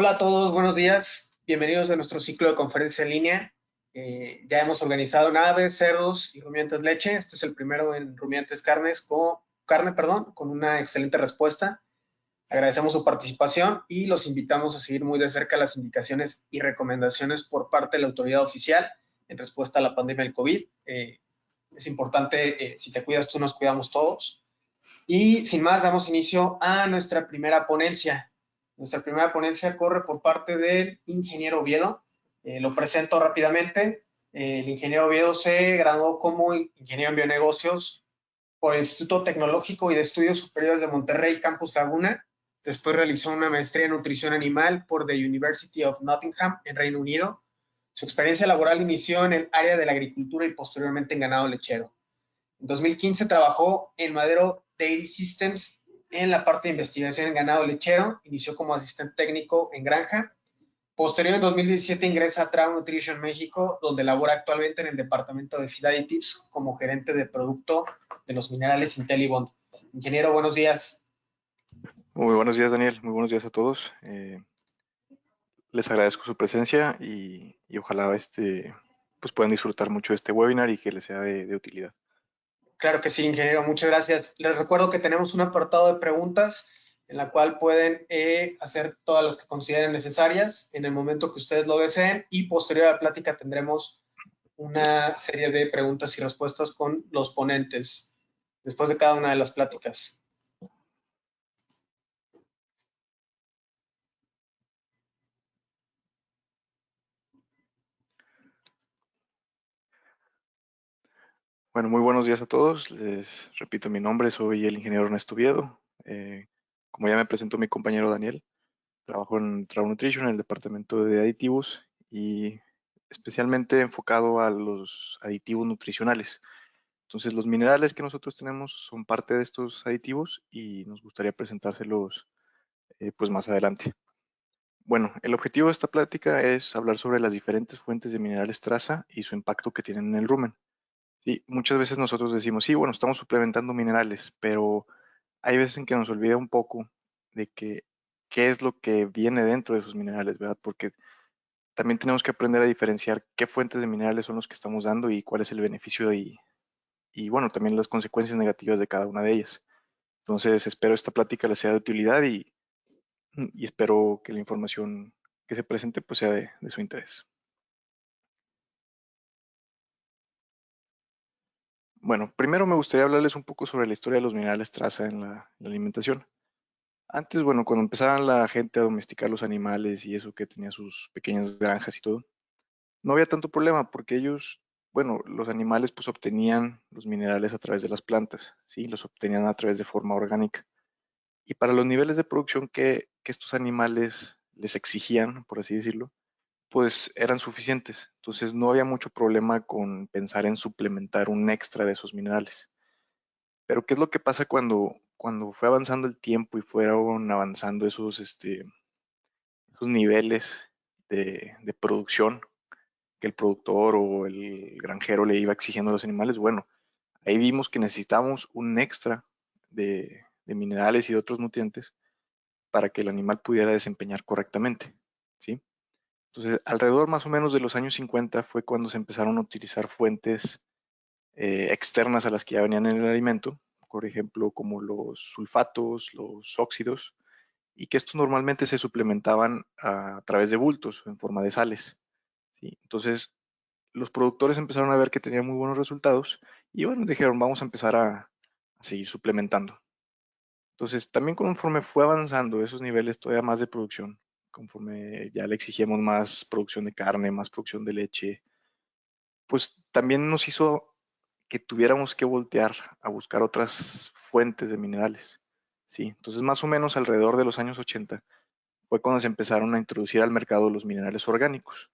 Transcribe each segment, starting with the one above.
Hola a todos, buenos días. Bienvenidos a nuestro ciclo de conferencia en línea. Ya hemos organizado en aves, cerdos y rumiantes leche. Este es el primero en rumiantes carne, con una excelente respuesta. Agradecemos su participación y los invitamos a seguir muy de cerca las indicaciones y recomendaciones por parte de la autoridad oficial en respuesta a la pandemia del COVID. Es importante, si te cuidas tú, nos cuidamos todos. Y sin más, damos inicio a nuestra primera ponencia. Nuestra primera ponencia corre por parte del ingeniero Oviedo. Lo presento rápidamente. El ingeniero Oviedo se graduó como ingeniero en bionegocios por el Instituto Tecnológico y de Estudios Superiores de Monterrey, Campus Laguna. Después realizó una maestría en nutrición animal por The University of Nottingham en Reino Unido. Su experiencia laboral inició en el área de la agricultura y posteriormente en ganado lechero. En 2015 trabajó en Madero Dairy Systems en la parte de investigación en ganado lechero. Inició como asistente técnico en granja. Posterior, en 2017, ingresa a Trau Nutrition México, donde labora actualmente en el departamento de Feed Additives como gerente de producto de los minerales IntelliBond. Ingeniero, buenos días. Muy buenos días, Daniel. Muy buenos días a todos. Les agradezco su presencia y ojalá pues puedan disfrutar mucho de este webinar y que les sea de utilidad. Claro que sí, ingeniero, muchas gracias. Les recuerdo que tenemos un apartado de preguntas en la cual pueden hacer todas las que consideren necesarias en el momento que ustedes lo deseen, y posterior a la plática tendremos una serie de preguntas y respuestas con los ponentes después de cada una de las pláticas. Bueno, muy buenos días a todos. Les repito mi nombre, soy el ingeniero Ernesto Oviedo. Como ya me presentó mi compañero Daniel, trabajo en Trau Nutrition, en el departamento de aditivos y especialmente enfocado a los aditivos nutricionales. Entonces, los minerales que nosotros tenemos son parte de estos aditivos y nos gustaría presentárselos pues más adelante. Bueno, el objetivo de esta plática es hablar sobre las diferentes fuentes de minerales traza y su impacto que tienen en el rumen. Sí, muchas veces nosotros decimos, sí, bueno, estamos suplementando minerales, pero hay veces en que nos olvida un poco de qué es lo que viene dentro de esos minerales, ¿verdad? Porque también tenemos que aprender a diferenciar qué fuentes de minerales son los que estamos dando y cuál es el beneficio y bueno, también las consecuencias negativas de cada una de ellas. Entonces, espero esta plática les sea de utilidad y espero que la información que se presente pues sea de su interés. Bueno, primero me gustaría hablarles un poco sobre la historia de los minerales traza en la alimentación. Antes, bueno, cuando empezaban la gente a domesticar los animales y eso que tenía sus pequeñas granjas y todo, no había tanto problema porque ellos, bueno, los animales pues obtenían los minerales a través de las plantas, ¿sí? Los obtenían a través de forma orgánica. Y para los niveles de producción que estos animales les exigían, por así decirlo, pues eran suficientes. Entonces no había mucho problema con pensar en suplementar un extra de esos minerales. Pero ¿qué es lo que pasa cuando fue avanzando el tiempo y fueron avanzando esos niveles de producción que el productor o el granjero le iba exigiendo a los animales? Bueno, ahí vimos que necesitamos un extra de minerales y de otros nutrientes para que el animal pudiera desempeñar correctamente, ¿sí? Entonces, alrededor más o menos de los años 50 fue cuando se empezaron a utilizar fuentes externas a las que ya venían en el alimento, por ejemplo, como los sulfatos, los óxidos, y que estos normalmente se suplementaban a través de bultos en forma de sales, ¿sí? Entonces, los productores empezaron a ver que tenían muy buenos resultados y bueno, dijeron, vamos a empezar a seguir suplementando. Entonces, también conforme fue avanzando esos niveles todavía más de producción, conforme ya le exigíamos más producción de carne, más producción de leche, pues también nos hizo que tuviéramos que voltear a buscar otras fuentes de minerales. Sí, entonces más o menos alrededor de los años 80 fue cuando se empezaron a introducir al mercado los minerales orgánicos.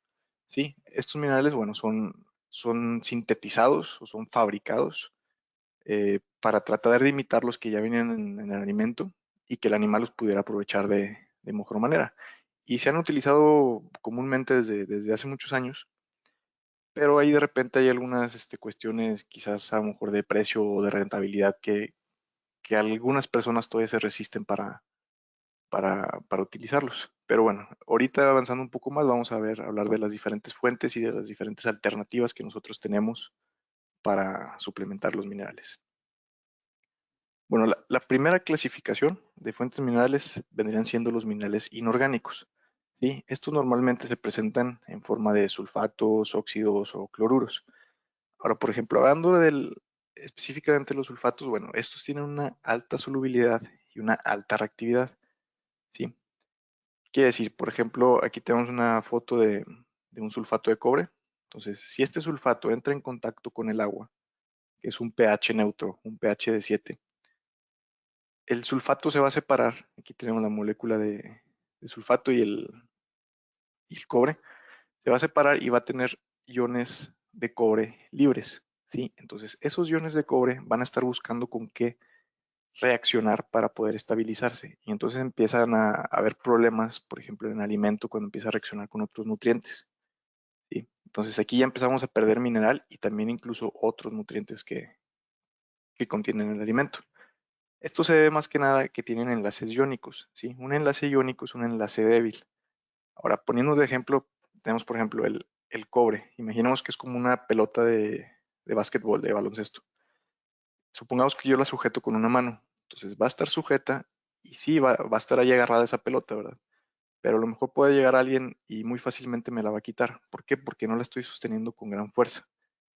Sí, estos minerales, bueno, son sintetizados o son fabricados para tratar de imitar los que ya vienen en el alimento y que el animal los pudiera aprovechar de mejor manera. Y se han utilizado comúnmente desde hace muchos años, pero ahí de repente hay algunas cuestiones quizás a lo mejor de precio o de rentabilidad que algunas personas todavía se resisten para para utilizarlos. Pero bueno, ahorita avanzando un poco más, vamos a hablar de las diferentes fuentes y de las diferentes alternativas que nosotros tenemos para suplementar los minerales. Bueno, la primera clasificación de fuentes minerales vendrían siendo los minerales inorgánicos. ¿Sí? Estos normalmente se presentan en forma de sulfatos, óxidos o cloruros. Ahora, por ejemplo, hablando específicamente de los sulfatos, bueno, estos tienen una alta solubilidad y una alta reactividad. ¿Sí? Quiere decir, por ejemplo, aquí tenemos una foto de un sulfato de cobre. Entonces, si este sulfato entra en contacto con el agua, que es un pH neutro, un pH de 7, el sulfato se va a separar. Aquí tenemos la molécula de sulfato y el cobre. Se va a separar y va a tener iones de cobre libres. ¿Sí? Entonces, esos iones de cobre van a estar buscando con qué reaccionar para poder estabilizarse. Y entonces empiezan a haber problemas, por ejemplo, en el alimento cuando empieza a reaccionar con otros nutrientes. ¿Sí? Entonces aquí ya empezamos a perder mineral y también incluso otros nutrientes que contienen el alimento. Esto se debe más que nada que tienen enlaces iónicos. ¿Sí? Un enlace iónico es un enlace débil. Ahora, poniendo de ejemplo, tenemos por ejemplo el cobre. Imaginemos que es como una pelota de básquetbol, de baloncesto. Supongamos que yo la sujeto con una mano. Entonces va a estar sujeta y sí, va a estar ahí agarrada esa pelota, ¿verdad? Pero a lo mejor puede llegar alguien y muy fácilmente me la va a quitar. ¿Por qué? Porque no la estoy sosteniendo con gran fuerza.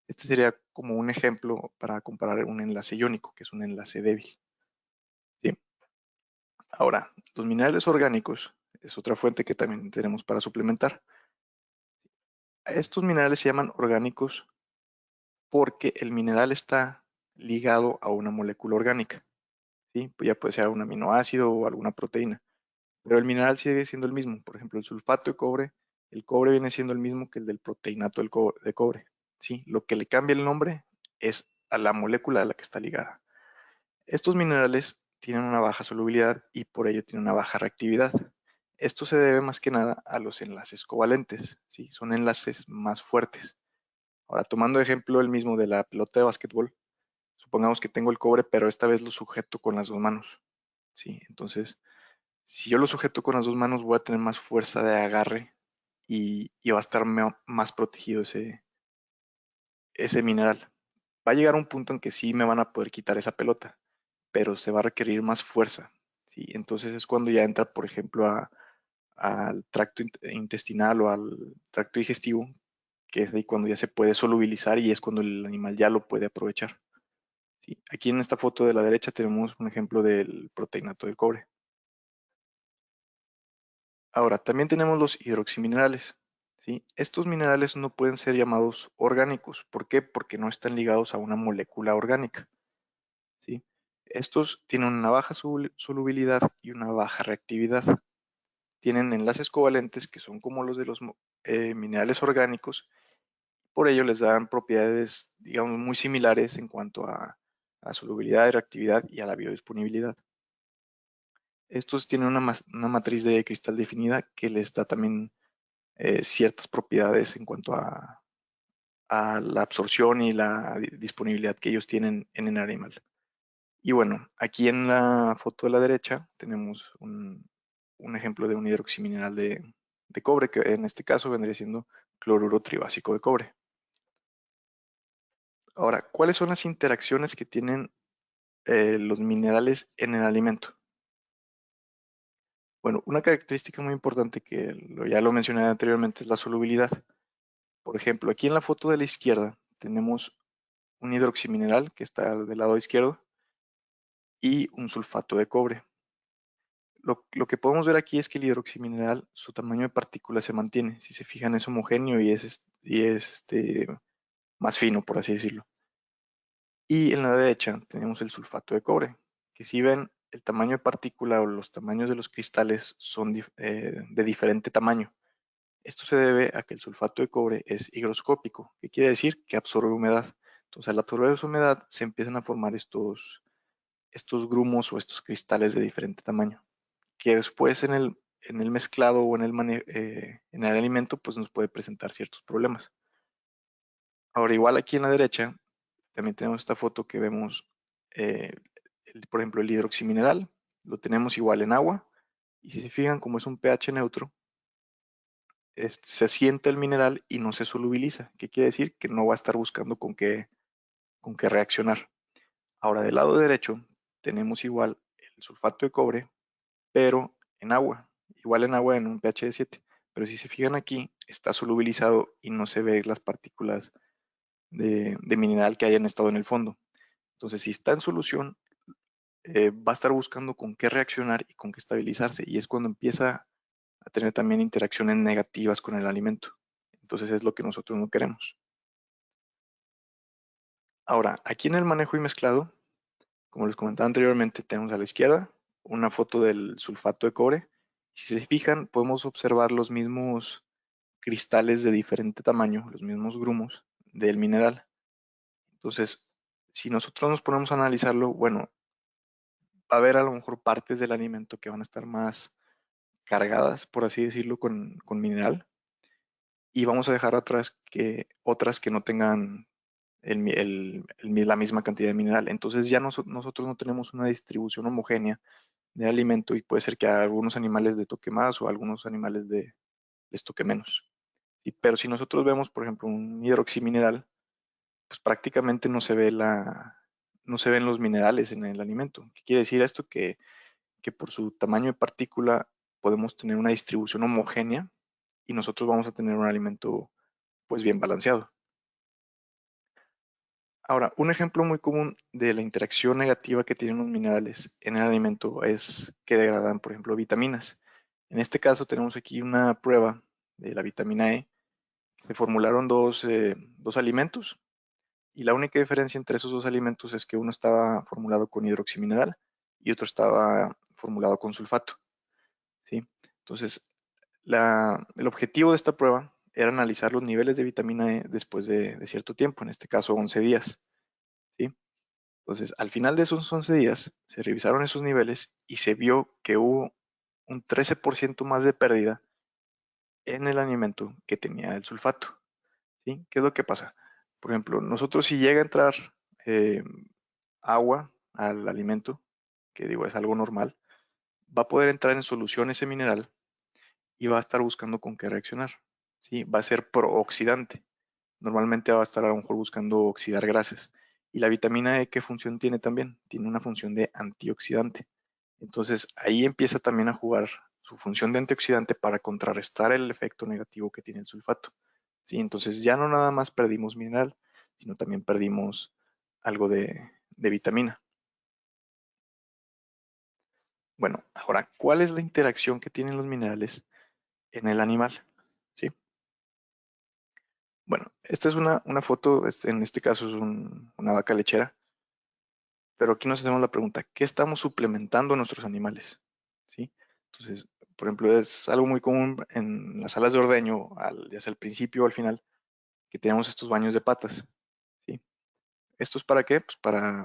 Este sería como un ejemplo para comparar un enlace iónico, que es un enlace débil. ¿Sí? Ahora, los minerales orgánicos es otra fuente que también tenemos para suplementar. Estos minerales se llaman orgánicos porque el mineral está ligado a una molécula orgánica. ¿Sí? Pues ya puede ser un aminoácido o alguna proteína. Pero el mineral sigue siendo el mismo. Por ejemplo, el sulfato de cobre, el cobre viene siendo el mismo que el del proteinato de cobre. ¿Sí? Lo que le cambia el nombre es a la molécula a la que está ligada. Estos minerales tienen una baja solubilidad y por ello tienen una baja reactividad. Esto se debe más que nada a los enlaces covalentes. ¿Sí? Son enlaces más fuertes. Ahora, tomando de ejemplo el mismo de la pelota de básquetbol, supongamos que tengo el cobre, pero esta vez lo sujeto con las dos manos. ¿Sí? Entonces, si yo lo sujeto con las dos manos, voy a tener más fuerza de agarre y va a estar más protegido ese mineral. Va a llegar un punto en que sí me van a poder quitar esa pelota, pero se va a requerir más fuerza. ¿Sí? Entonces es cuando ya entra, por ejemplo, al tracto intestinal o al tracto digestivo, que es ahí cuando ya se puede solubilizar y es cuando el animal ya lo puede aprovechar. ¿Sí? Aquí en esta foto de la derecha tenemos un ejemplo del proteinato del cobre. Ahora, también tenemos los hidroximinerales. ¿Sí? Estos minerales no pueden ser llamados orgánicos. ¿Por qué? Porque no están ligados a una molécula orgánica. ¿Sí? Estos tienen una baja solubilidad y una baja reactividad. Tienen enlaces covalentes que son como los de los minerales orgánicos. Por ello les dan propiedades, digamos, muy similares en cuanto a solubilidad, reactividad y a la biodisponibilidad. Estos tienen una matriz de cristal definida que les da también ciertas propiedades en cuanto a la absorción y la disponibilidad que ellos tienen en el animal. Y bueno, aquí en la foto de la derecha tenemos un ejemplo de un hidroximineral de cobre, que en este caso vendría siendo cloruro tribásico de cobre. Ahora, ¿cuáles son las interacciones que tienen los minerales en el alimento? Bueno, una característica muy importante que ya lo mencioné anteriormente es la solubilidad. Por ejemplo, aquí en la foto de la izquierda tenemos un hidroximineral que está del lado izquierdo y un sulfato de cobre. Lo que podemos ver aquí es que el hidroximineral, su tamaño de partícula se mantiene. Si se fijan, es homogéneo y es más fino, por así decirlo. Y en la derecha tenemos el sulfato de cobre, que si ven el tamaño de partícula o los tamaños de los cristales son de diferente tamaño. Esto se debe a que el sulfato de cobre es higroscópico, que quiere decir que absorbe humedad. Entonces, al absorber esa humedad se empiezan a formar estos grumos o estos cristales de diferente tamaño, que después en el mezclado o en el alimento pues nos puede presentar ciertos problemas. Ahora, igual aquí en la derecha, también tenemos esta foto que vemos, por ejemplo, el hidroximineral, lo tenemos igual en agua Y si se fijan, como es un pH neutro, se asienta el mineral y no se solubiliza. ¿Qué quiere decir? Que no va a estar buscando con qué reaccionar. Ahora, del lado derecho, tenemos igual el sulfato de cobre, pero en agua. Igual en agua en un pH de 7. Pero si se fijan aquí, está solubilizado y no se ven las partículas de mineral que hayan estado en el fondo. Entonces, si está en solución, va a estar buscando con qué reaccionar y con qué estabilizarse. Y es cuando empieza a tener también interacciones negativas con el alimento. Entonces es lo que nosotros no queremos. Ahora, aquí en el manejo y mezclado, como les comentaba anteriormente, tenemos a la izquierda una foto del sulfato de cobre. Si se fijan, podemos observar los mismos cristales de diferente tamaño, los mismos grumos del mineral. Entonces, si nosotros nos ponemos a analizarlo, bueno, va a haber a lo mejor partes del alimento que van a estar más cargadas, por así decirlo, con mineral, y vamos a dejar atrás otras que no tengan la misma cantidad de mineral. Entonces ya nosotros no tenemos una distribución homogénea del alimento y puede ser que a algunos animales les toque más o a algunos animales les toque menos. Pero si nosotros vemos, por ejemplo, un hidroximineral, pues prácticamente no se ven los minerales en el alimento. ¿Qué quiere decir esto? Que por su tamaño de partícula podemos tener una distribución homogénea y nosotros vamos a tener un alimento pues bien balanceado. Ahora, un ejemplo muy común de la interacción negativa que tienen los minerales en el alimento es que degradan, por ejemplo, vitaminas. En este caso tenemos aquí una prueba de la vitamina E. Se formularon dos alimentos y la única diferencia entre esos dos alimentos es que uno estaba formulado con hidroximineral y otro estaba formulado con sulfato, ¿sí? Entonces, el objetivo de esta prueba era analizar los niveles de vitamina E después de cierto tiempo, en este caso 11 días, ¿sí? Entonces, al final de esos 11 días, se revisaron esos niveles y se vio que hubo un 13% más de pérdida en el alimento que tenía el sulfato, ¿sí? ¿Qué es lo que pasa? Por ejemplo, nosotros si llega a entrar eh, agua al alimento, que digo es algo normal, va a poder entrar en solución ese mineral y va a estar buscando con qué reaccionar, ¿sí? Va a ser prooxidante. Normalmente va a estar a lo mejor buscando oxidar grasas. Y la vitamina E, ¿qué función tiene también? Tiene una función de antioxidante. Entonces ahí empieza también a jugar su función de antioxidante para contrarrestar el efecto negativo que tiene el sulfato. ¿Sí? Entonces ya no nada más perdimos mineral, sino también perdimos algo de vitamina. Bueno, ahora, ¿cuál es la interacción que tienen los minerales en el animal? ¿Sí? Bueno, esta es una foto, en este caso es una vaca lechera, pero aquí nos hacemos la pregunta, ¿qué estamos suplementando a nuestros animales? ¿Sí? Entonces, por ejemplo, es algo muy común en las salas de ordeño, ya sea al principio o al final, que tenemos estos baños de patas. ¿Sí? ¿Esto es para qué? Pues para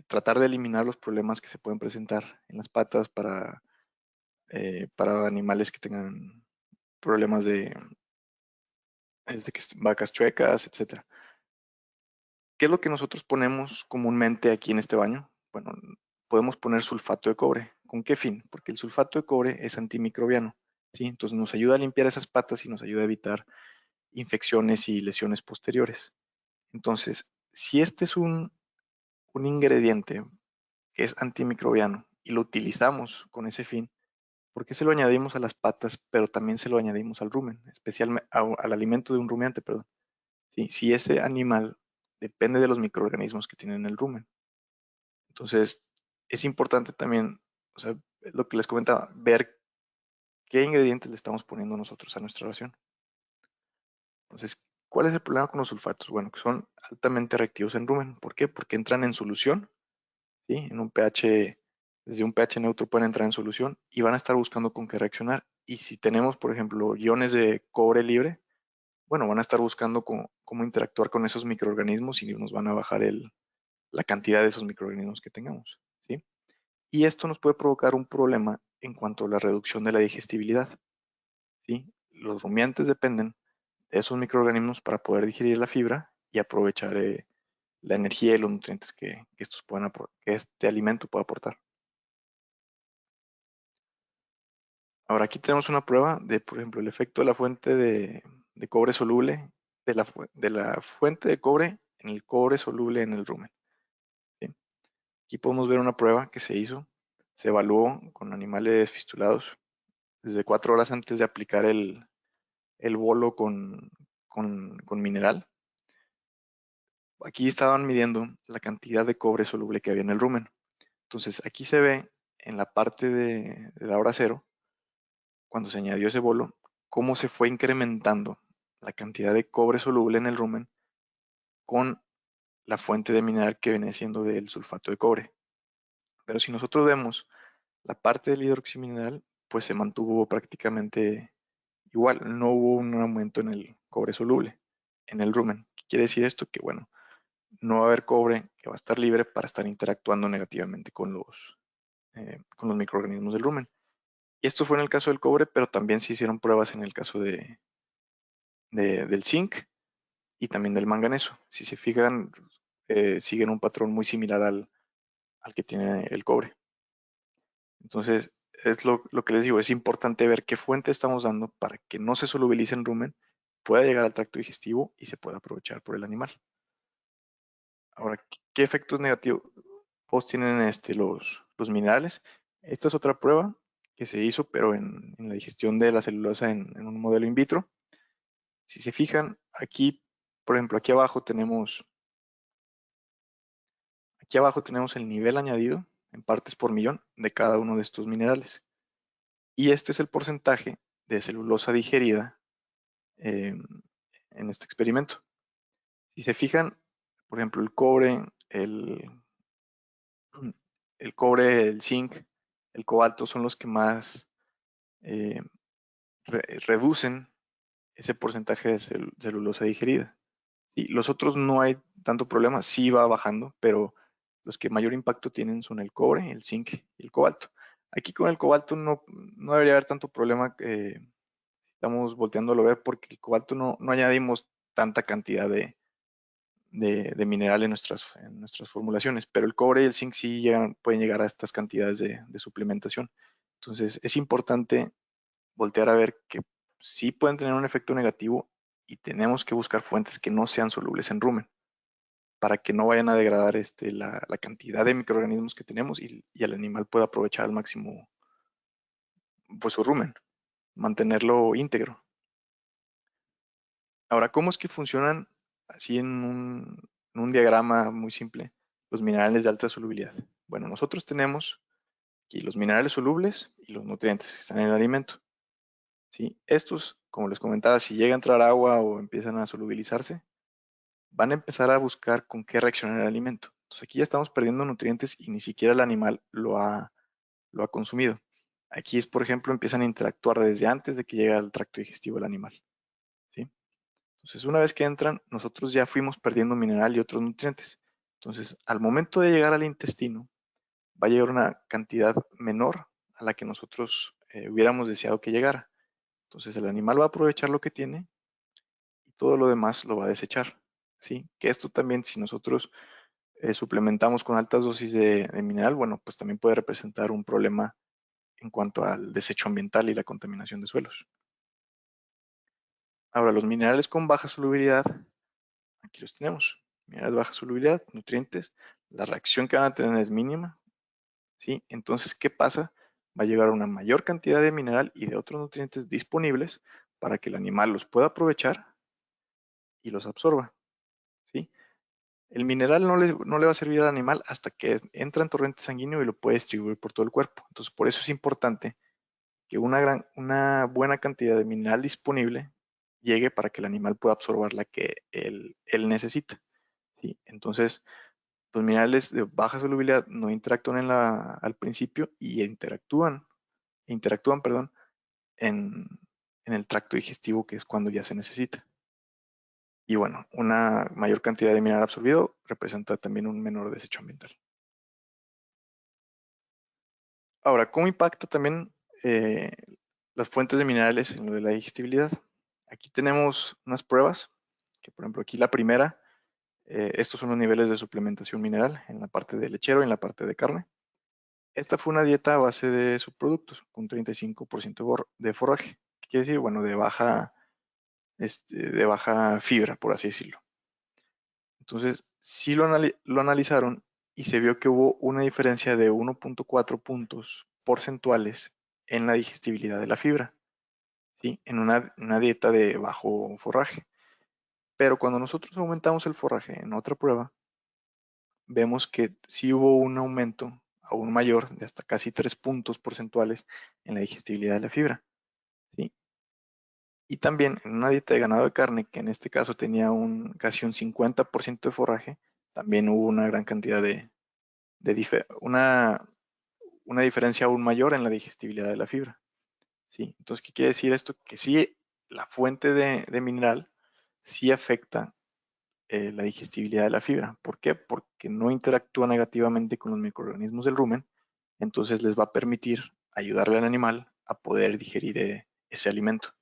tratar de eliminar los problemas que se pueden presentar en las patas para animales que tengan problemas desde que vacas chuecas, etcétera. ¿Qué es lo que nosotros ponemos comúnmente aquí en este baño? Bueno, podemos poner sulfato de cobre. ¿Con qué fin? Porque el sulfato de cobre es antimicrobiano, ¿sí? Entonces nos ayuda a limpiar esas patas y nos ayuda a evitar infecciones y lesiones posteriores. Entonces, si este es un ingrediente que es antimicrobiano y lo utilizamos con ese fin, ¿por qué se lo añadimos a las patas, pero también se lo añadimos al rumen, especialmente al alimento de un rumiante, perdón? ¿Sí? Si ese animal depende de los microorganismos que tienen el rumen. Entonces, es importante también, o sea, lo que les comentaba, ver qué ingredientes le estamos poniendo nosotros a nuestra ración. Entonces, ¿cuál es el problema con los sulfatos? Bueno, que son altamente reactivos en rumen. ¿Por qué? Porque entran en solución, ¿sí? En un pH, desde un pH neutro pueden entrar en solución y van a estar buscando con qué reaccionar. Y si tenemos, por ejemplo, iones de cobre libre, bueno, van a estar buscando cómo interactuar con esos microorganismos y nos van a bajar la cantidad de esos microorganismos que tengamos, ¿sí? Y esto nos puede provocar un problema en cuanto a la reducción de la digestibilidad, ¿sí? Los rumiantes dependen de esos microorganismos para poder digerir la fibra y aprovechar la energía y los nutrientes que este alimento puede aportar. Ahora aquí tenemos una prueba de, por ejemplo, el efecto de la fuente de cobre soluble, de la fuente de cobre en el cobre soluble en el rumen. ¿Sí? Aquí podemos ver una prueba que se hizo, se evaluó con animales fistulados desde 4 horas antes de aplicar el bolo con mineral. Aquí estaban midiendo la cantidad de cobre soluble que había en el rumen. Entonces aquí se ve en la parte de la hora cero, cuando se añadió ese bolo, cómo se fue incrementando la cantidad de cobre soluble en el rumen con la fuente de mineral que viene siendo del sulfato de cobre. Pero si nosotros vemos la parte del hidroximineral, pues se mantuvo prácticamente igual, no hubo un aumento en el cobre soluble, en el rumen. ¿Qué quiere decir esto? Que bueno, no va a haber cobre que va a estar libre para estar interactuando negativamente con los microorganismos del rumen. Y esto fue en el caso del cobre, pero también se hicieron pruebas en el caso del zinc y también del manganeso. Si se fijan, siguen un patrón muy similar al que tiene el cobre. Entonces, es lo que les digo, es importante ver qué fuente estamos dando para que no se solubilice en rumen, pueda llegar al tracto digestivo y se pueda aprovechar por el animal. Ahora, ¿qué efectos negativos tienen los minerales? Esta es otra prueba que se hizo, pero en la digestión de la celulosa en un modelo in vitro. Si se fijan, aquí, por ejemplo, aquí abajo tenemos el nivel añadido en partes por millón de cada uno de estos minerales. Y este es el porcentaje de celulosa digerida eh, en este experimento. Si se fijan, por ejemplo, el cobre, el zinc, el cobalto son los que más eh, reducen ese porcentaje de celulosa digerida. Sí, los otros no hay tanto problema, sí va bajando, pero los que mayor impacto tienen son el cobre, el zinc y el cobalto. Aquí con el cobalto no debería haber tanto problema. Estamos volteándolo a ver porque el cobalto no añadimos tanta cantidad de mineral en nuestras formulaciones, pero el cobre y el zinc sí pueden llegar a estas cantidades de suplementación. Entonces es importante voltear a ver que sí pueden tener un efecto negativo y tenemos que buscar fuentes que no sean solubles en rumen para que no vayan a degradar la cantidad de microorganismos que tenemos y el animal pueda aprovechar al máximo pues, su rumen, mantenerlo íntegro. Ahora, ¿cómo es que funcionan así en un diagrama muy simple los minerales de alta solubilidad? Bueno, nosotros tenemos aquí los minerales solubles y los nutrientes que están en el alimento. ¿Sí? Estos, como les comentaba, si llega a entrar agua o empiezan a solubilizarse, van a empezar a buscar con qué reaccionar el alimento. Entonces aquí ya estamos perdiendo nutrientes y ni siquiera el animal lo ha consumido. Aquí es, por ejemplo, empiezan a interactuar desde antes de que llegue al tracto digestivo del animal. ¿Sí? Entonces, una vez que entran, nosotros ya fuimos perdiendo mineral y otros nutrientes. Entonces, al momento de llegar al intestino, va a llegar una cantidad menor a la que nosotros hubiéramos deseado que llegara. Entonces, el animal va a aprovechar lo que tiene y todo lo demás lo va a desechar. ¿Sí? Que esto también, si nosotros suplementamos con altas dosis de mineral, bueno, pues también puede representar un problema en cuanto al desecho ambiental y la contaminación de suelos. Ahora, los minerales con baja solubilidad, aquí los tenemos. Minerales de baja solubilidad, nutrientes, la reacción que van a tener es mínima, ¿sí? Entonces, ¿qué pasa? Va a llegar a una mayor cantidad de mineral y de otros nutrientes disponibles para que el animal los pueda aprovechar y los absorba, ¿sí? El mineral no le va a servir al animal hasta que entra en torrente sanguíneo y lo puede distribuir por todo el cuerpo. Entonces, por eso es importante que una buena cantidad de mineral disponible llegue para que el animal pueda absorber la que él necesita, ¿sí? Entonces, los minerales de baja solubilidad no interactúan al principio y interactúan, perdón, en el tracto digestivo, que es cuando ya se necesita. Y bueno, una mayor cantidad de mineral absorbido representa también un menor desecho ambiental. Ahora, ¿cómo impacta también eh, las fuentes de minerales en lo de la digestibilidad? Aquí tenemos unas pruebas, que por ejemplo aquí la primera, estos son los niveles de suplementación mineral en la parte de lechero y en la parte de carne. Esta fue una dieta a base de subproductos, con 35% de forraje. ¿Qué quiere decir? Bueno, de baja fibra, por así decirlo. Entonces, sí lo analizaron y se vio que hubo una diferencia de 1.4 puntos porcentuales en la digestibilidad de la fibra, ¿sí? En una dieta de bajo forraje. Pero cuando nosotros aumentamos el forraje en otra prueba, vemos que sí hubo un aumento aún mayor de hasta casi 3 puntos porcentuales en la digestibilidad de la fibra, ¿sí? Y también en una dieta de ganado de carne, que en este caso tenía casi un 50% de forraje, también hubo una gran cantidad una diferencia aún mayor en la digestibilidad de la fibra, ¿sí? Entonces, ¿qué quiere decir esto? Que sí, la fuente de mineral sí afecta la digestibilidad de la fibra. ¿Por qué? Porque no interactúa negativamente con los microorganismos del rumen, entonces les va a permitir ayudarle al animal a poder digerir ese alimento.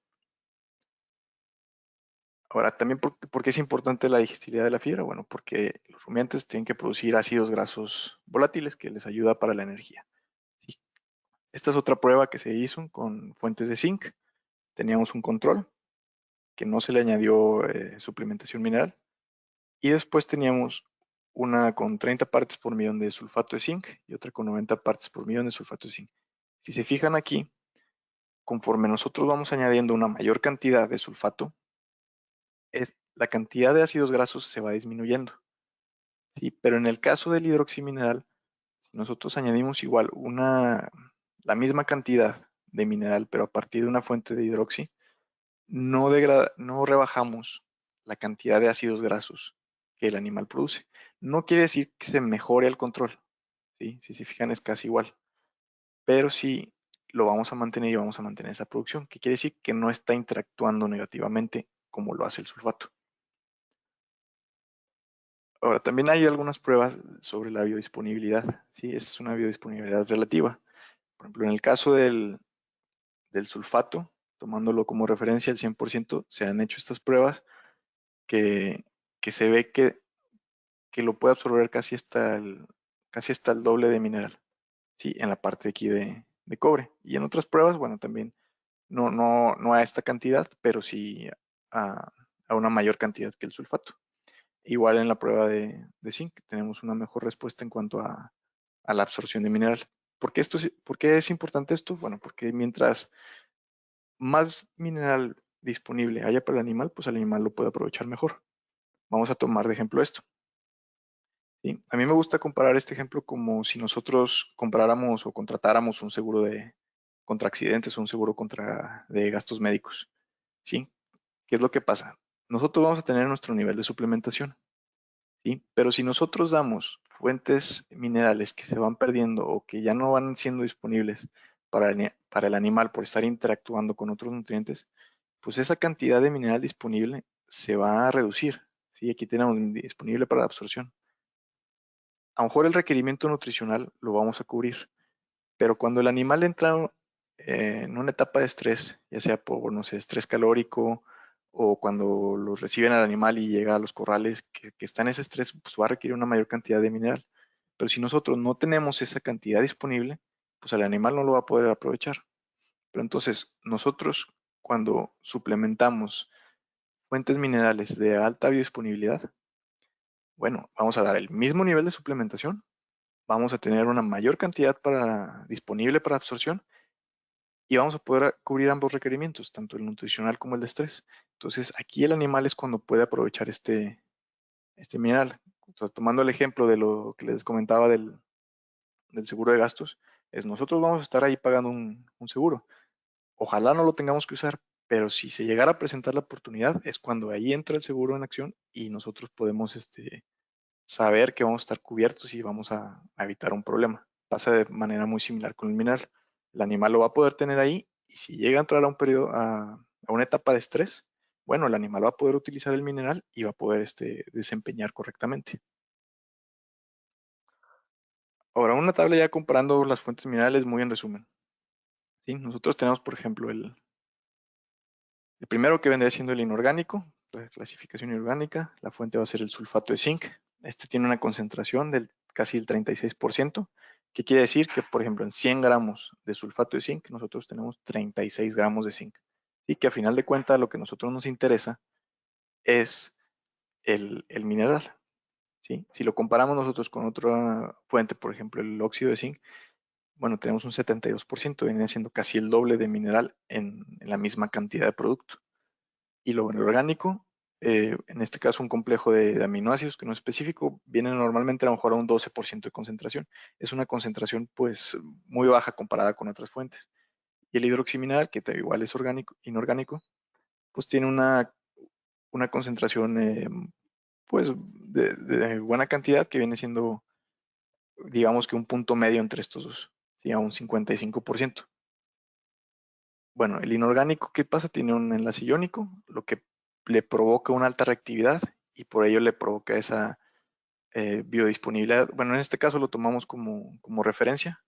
Ahora, también, ¿por qué es importante la digestibilidad de la fibra? Bueno, porque los rumiantes tienen que producir ácidos grasos volátiles que les ayuda para la energía. ¿Sí? Esta es otra prueba que se hizo con fuentes de zinc. Teníamos un control que no se le añadió suplementación mineral. Y después teníamos una con 30 partes por millón de sulfato de zinc y otra con 90 partes por millón de sulfato de zinc. Si se fijan aquí, conforme nosotros vamos añadiendo una mayor cantidad de sulfato, la cantidad de ácidos grasos se va disminuyendo. ¿Sí? Pero en el caso del hidroximineral, si nosotros añadimos igual la misma cantidad de mineral, pero a partir de una fuente de hidroxi, no rebajamos la cantidad de ácidos grasos que el animal produce. No quiere decir que se mejore el control, ¿sí? Si se fijan es casi igual, pero sí lo vamos a mantener y vamos a mantener esa producción, que quiere decir que no está interactuando negativamente como lo hace el sulfato. Ahora, también hay algunas pruebas sobre la biodisponibilidad, ¿sí? Es una biodisponibilidad relativa. Por ejemplo, en el caso del sulfato, tomándolo como referencia al 100%, se han hecho estas pruebas que, que se ve que lo puede absorber casi hasta el doble de mineral, ¿sí? En la parte de aquí de cobre. Y en otras pruebas, bueno, también no a esta cantidad, pero sí a una mayor cantidad que el sulfato. Igual en la prueba de zinc tenemos una mejor respuesta en cuanto a la absorción de mineral. ¿Por qué es importante esto? Bueno, porque mientras más mineral disponible haya para el animal, pues el animal lo puede aprovechar mejor. Vamos a tomar de ejemplo esto. ¿Sí? A mí me gusta comparar este ejemplo como si nosotros compráramos o contratáramos un seguro contra accidentes o un seguro de gastos médicos. ¿Sí? ¿Qué es lo que pasa? Nosotros vamos a tener nuestro nivel de suplementación, ¿sí? Pero si nosotros damos fuentes minerales que se van perdiendo o que ya no van siendo disponibles para el animal por estar interactuando con otros nutrientes, pues esa cantidad de mineral disponible se va a reducir, ¿sí? Aquí tenemos disponible para la absorción. A lo mejor el requerimiento nutricional lo vamos a cubrir, pero cuando el animal entra en una etapa de estrés, ya sea por, no sé, estrés calórico o cuando los reciben al animal y llega a los corrales que está en ese estrés, pues va a requerir una mayor cantidad de mineral. Pero si nosotros no tenemos esa cantidad disponible, pues el animal no lo va a poder aprovechar. Pero entonces, nosotros cuando suplementamos fuentes minerales de alta biodisponibilidad, bueno, vamos a dar el mismo nivel de suplementación, vamos a tener una mayor cantidad disponible para absorción y vamos a poder cubrir ambos requerimientos, tanto el nutricional como el de estrés. Entonces, aquí el animal es cuando puede aprovechar este mineral. O sea, tomando el ejemplo de lo que les comentaba del seguro de gastos, es nosotros vamos a estar ahí pagando un seguro. Ojalá no lo tengamos que usar, pero si se llegara a presentar la oportunidad, es cuando ahí entra el seguro en acción y nosotros podemos saber que vamos a estar cubiertos y vamos a evitar un problema. Pasa de manera muy similar con el mineral. El animal lo va a poder tener ahí y si llega a entrar a un periodo, a una etapa de estrés, bueno, el animal va a poder utilizar el mineral y va a poder desempeñar correctamente. Ahora, una tabla ya comparando las fuentes minerales muy en resumen. ¿Sí? Nosotros tenemos, por ejemplo, el primero que vendría siendo el inorgánico, la clasificación inorgánica. La fuente va a ser el sulfato de zinc. Este tiene una concentración del casi el 36%. ¿Qué quiere decir? Que, por ejemplo, en 100 gramos de sulfato de zinc, nosotros tenemos 36 gramos de zinc. Y que a final de cuentas lo que a nosotros nos interesa es el mineral. ¿Sí? Si lo comparamos nosotros con otra fuente, por ejemplo, el óxido de zinc, bueno, tenemos un 72%, viene siendo casi el doble de mineral en la misma cantidad de producto. Y lo orgánico, en este caso un complejo de aminoácidos que no es específico, viene normalmente a lo mejor a un 12% de concentración. Es una concentración pues muy baja comparada con otras fuentes. Y el hidroximineral, que igual es orgánico, inorgánico, pues tiene una concentración pues de buena cantidad que viene siendo, digamos que un punto medio entre estos dos, ¿sí? A un 55%. Bueno, el inorgánico, ¿qué pasa? Tiene un enlace iónico, lo que le provoca una alta reactividad y por ello le provoca esa biodisponibilidad. Bueno, en este caso lo tomamos como referencia,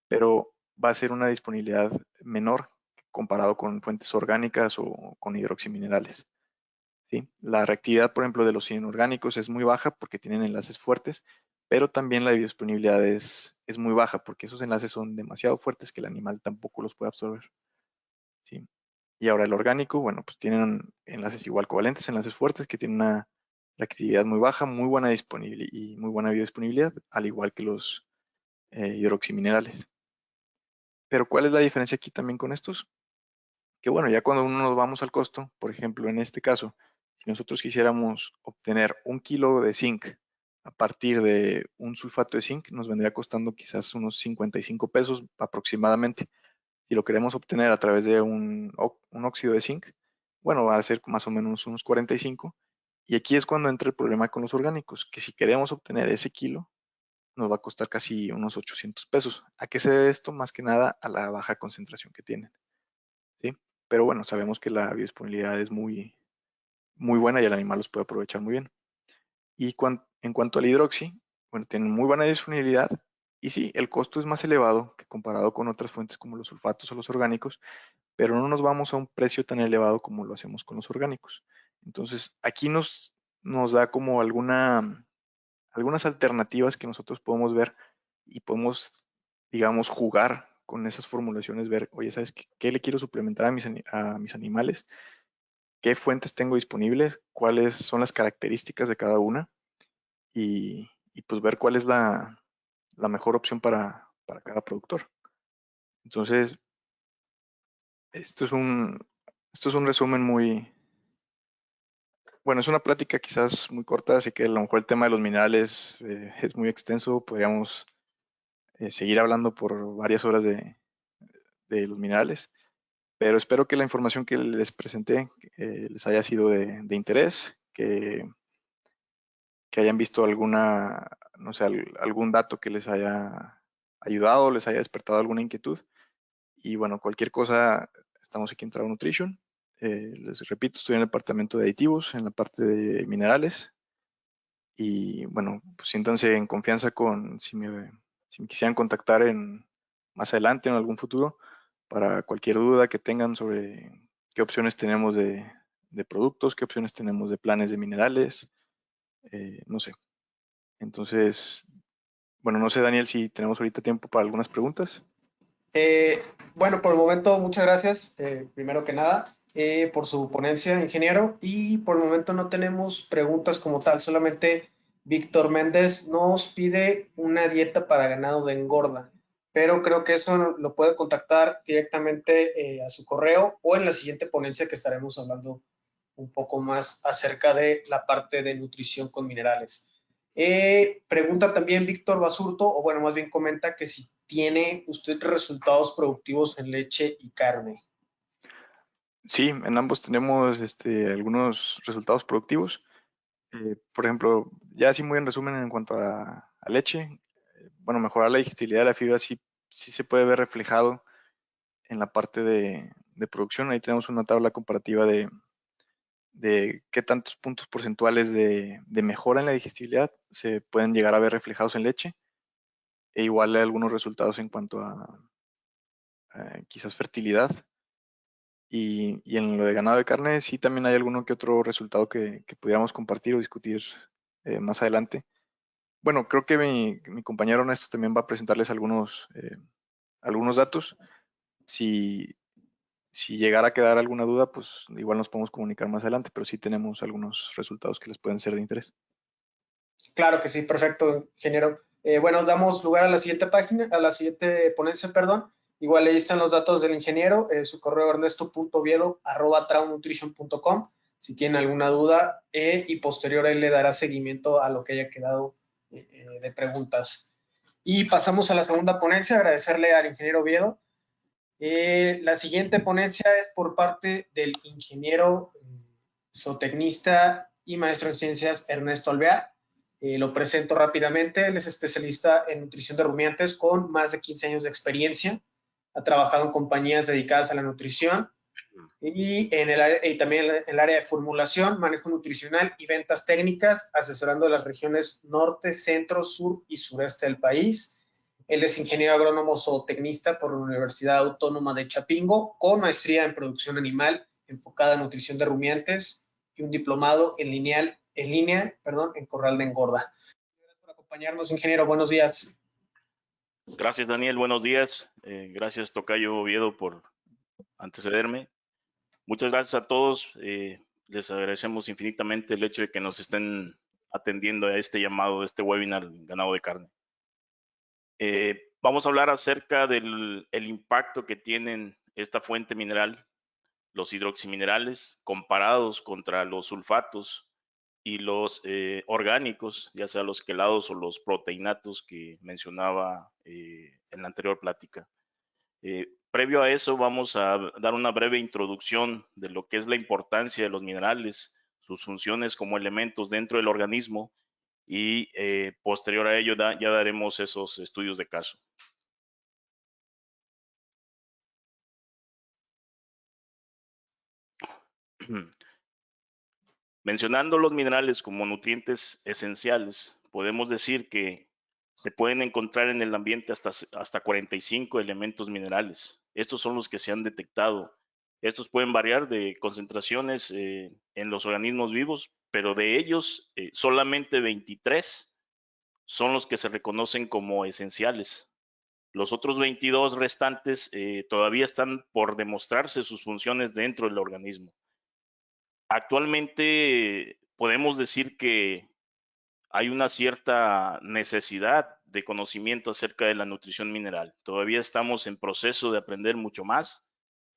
pero va a ser una disponibilidad menor comparado con fuentes orgánicas o con hidroximinerales. ¿Sí? La reactividad, por ejemplo, de los inorgánicos es muy baja porque tienen enlaces fuertes, pero también la biodisponibilidad es muy baja porque esos enlaces son demasiado fuertes que el animal tampoco los puede absorber. ¿Sí? Y ahora el orgánico, bueno, pues tienen enlaces igual covalentes, enlaces fuertes que tienen una reactividad muy baja, muy buena disponibilidad y muy buena biodisponibilidad, al igual que los hidroximinerales. Pero ¿cuál es la diferencia aquí también con estos? Que bueno, ya cuando uno nos vamos al costo, por ejemplo, en este caso, si nosotros quisiéramos obtener 1 kilo de zinc a partir de un sulfato de zinc, nos vendría costando quizás unos 55 pesos aproximadamente. Si lo queremos obtener a través de un óxido de zinc, bueno, va a ser más o menos unos 45. Y aquí es cuando entra el problema con los orgánicos, que si queremos obtener ese kilo, nos va a costar casi unos 800 pesos. ¿A qué se debe esto? Más que nada a la baja concentración que tienen. ¿Sí? Pero bueno, sabemos que la biodisponibilidad es muy, muy buena y el animal los puede aprovechar muy bien. Y en cuanto al hidroxi, bueno, tienen muy buena disponibilidad y sí, el costo es más elevado que comparado con otras fuentes como los sulfatos o los orgánicos, pero no nos vamos a un precio tan elevado como lo hacemos con los orgánicos. Entonces, aquí nos da como algunas alternativas que nosotros podemos ver y podemos, digamos, jugar con esas formulaciones, ver, oye, ¿sabes qué le quiero suplementar a mis animales? ¿Qué fuentes tengo disponibles? ¿Cuáles son las características de cada una? Y pues ver cuál es la mejor opción para cada productor. Entonces, esto es esto es un resumen muy, bueno, es una plática quizás muy corta, así que a lo mejor el tema de los minerales es muy extenso. Podríamos seguir hablando por varias horas de los minerales, pero espero que la información que les presenté les haya sido de interés, que hayan visto no sé, algún dato que les haya ayudado, les haya despertado alguna inquietud. Y bueno, cualquier cosa, estamos aquí en Trado Nutrition. Les repito, estoy en el departamento de aditivos, en la parte de minerales. Y bueno, pues siéntanse en confianza si me quisieran contactar más adelante en algún futuro para cualquier duda que tengan sobre qué opciones tenemos de productos, qué opciones tenemos de planes de minerales, no sé. Entonces, bueno, no sé, Daniel, si tenemos ahorita tiempo para algunas preguntas. Eh, bueno, por el momento, muchas gracias, primero que nada, por su ponencia, ingeniero. Y por el momento no tenemos preguntas como tal, solamente Víctor Méndez nos pide una dieta para ganado de engorda, pero creo que eso lo puede contactar directamente a su correo o en la siguiente ponencia que estaremos hablando un poco más acerca de la parte de nutrición con minerales. Pregunta también Víctor Basurto, o bueno, más bien comenta que si tiene usted resultados productivos en leche y carne. Sí, en ambos tenemos algunos resultados productivos. Por ejemplo, ya así muy en resumen en cuanto a leche, bueno, mejorar la digestibilidad de la fibra sí se puede ver reflejado en la parte de producción. Ahí tenemos una tabla comparativa de qué tantos puntos porcentuales de mejora en la digestibilidad se pueden llegar a ver reflejados en leche, e igual hay algunos resultados en cuanto a quizás fertilidad. Y en lo de ganado de carne, sí también hay alguno que otro resultado que pudiéramos compartir o discutir más adelante. Bueno, creo que mi compañero Ernesto también va a presentarles algunos datos. Si, si llegara a quedar alguna duda, pues igual nos podemos comunicar más adelante, pero sí tenemos algunos resultados que les pueden ser de interés. Claro que sí, perfecto, ingeniero. Bueno, damos lugar a la siguiente página, a la siguiente ponencia, perdón. Igual ahí están los datos del ingeniero, su correo ernesto.oviedo@traunutrition.com, si tiene alguna duda, y posterior él le dará seguimiento a lo que haya quedado de preguntas. Y pasamos a la segunda ponencia, agradecerle al ingeniero Oviedo. La siguiente ponencia es por parte del ingeniero zootecnista y maestro en ciencias Ernesto Alvear. Lo presento rápidamente. Él es especialista en nutrición de rumiantes con más de 15 años de experiencia. Ha trabajado en compañías dedicadas a la nutrición y también en el área de formulación, manejo nutricional y ventas técnicas, asesorando a las regiones norte, centro, sur y sureste del país. Él es ingeniero agrónomo zootecnista por la Universidad Autónoma de Chapingo, con maestría en producción animal enfocada en nutrición de rumiantes y un diplomado en línea, en corral de engorda. Gracias por acompañarnos, ingeniero. Buenos días. Gracias, Daniel. Buenos días. Gracias, Tocayo Oviedo, por antecederme. Muchas gracias a todos. Les agradecemos infinitamente el hecho de que nos estén atendiendo a este llamado de este webinar Ganado de Carne. Vamos a hablar acerca del impacto que tienen esta fuente mineral, los hidroximinerales, comparados contra los sulfatos y los orgánicos, ya sea los quelados o los proteinatos que mencionaba en la anterior plática. Previo a eso, vamos a dar una breve introducción de lo que es la importancia de los minerales, sus funciones como elementos dentro del organismo y posterior a ello ya daremos esos estudios de caso. Mencionando los minerales como nutrientes esenciales, podemos decir que se pueden encontrar en el ambiente hasta 45 elementos minerales. Estos son los que se han detectado. Estos pueden variar de concentraciones en los organismos vivos, pero de ellos solamente 23 son los que se reconocen como esenciales. Los otros 22 restantes todavía están por demostrarse sus funciones dentro del organismo. Actualmente podemos decir que hay una cierta necesidad de conocimiento acerca de la nutrición mineral. Todavía estamos en proceso de aprender mucho más.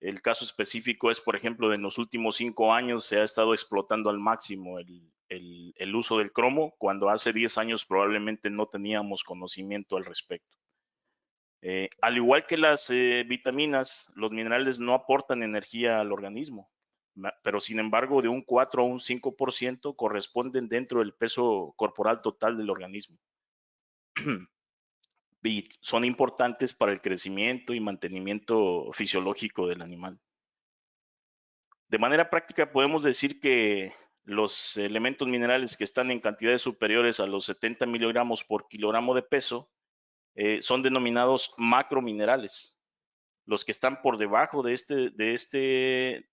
El caso específico es, por ejemplo, en los últimos 5 años se ha estado explotando al máximo el uso del cromo, cuando hace 10 años probablemente no teníamos conocimiento al respecto. Al igual que las vitaminas, los minerales no aportan energía al organismo, pero sin embargo de un 4 a un 5% corresponden dentro del peso corporal total del organismo. Y son importantes para el crecimiento y mantenimiento fisiológico del animal. De manera práctica podemos decir que los elementos minerales que están en cantidades superiores a los 70 miligramos por kilogramo de peso son denominados macrominerales. Los que están por debajo de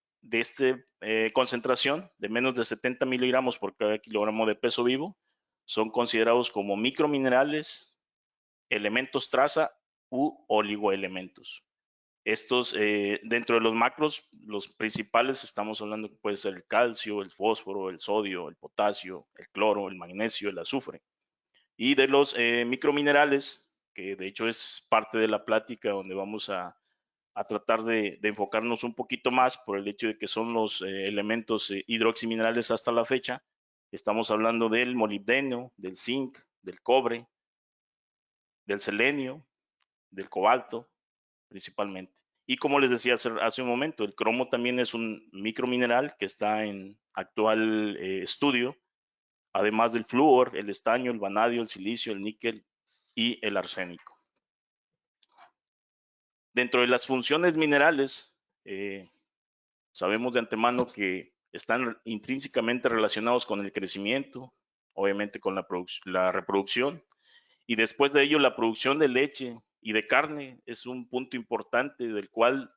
concentración de menos de 70 miligramos por cada kilogramo de peso vivo son considerados como microminerales, elementos traza u oligoelementos. Estos, dentro de los macros, los principales, estamos hablando que puede ser el calcio, el fósforo, el sodio, el potasio, el cloro, el magnesio, el azufre. Y de los microminerales, que de hecho es parte de la plática donde vamos a tratar de enfocarnos un poquito más por el hecho de que son los elementos hidroximinerales hasta la fecha. Estamos hablando del molibdeno, del zinc, del cobre, del selenio, del cobalto, principalmente. Y como les decía hace un momento, el cromo también es un micromineral que está en actual estudio, además del flúor, el estaño, el vanadio, el silicio, el níquel y el arsénico. Dentro de las funciones minerales, sabemos de antemano que están intrínsecamente relacionados con el crecimiento, obviamente con la reproducción, y después de ello la producción de leche y de carne es un punto importante del cual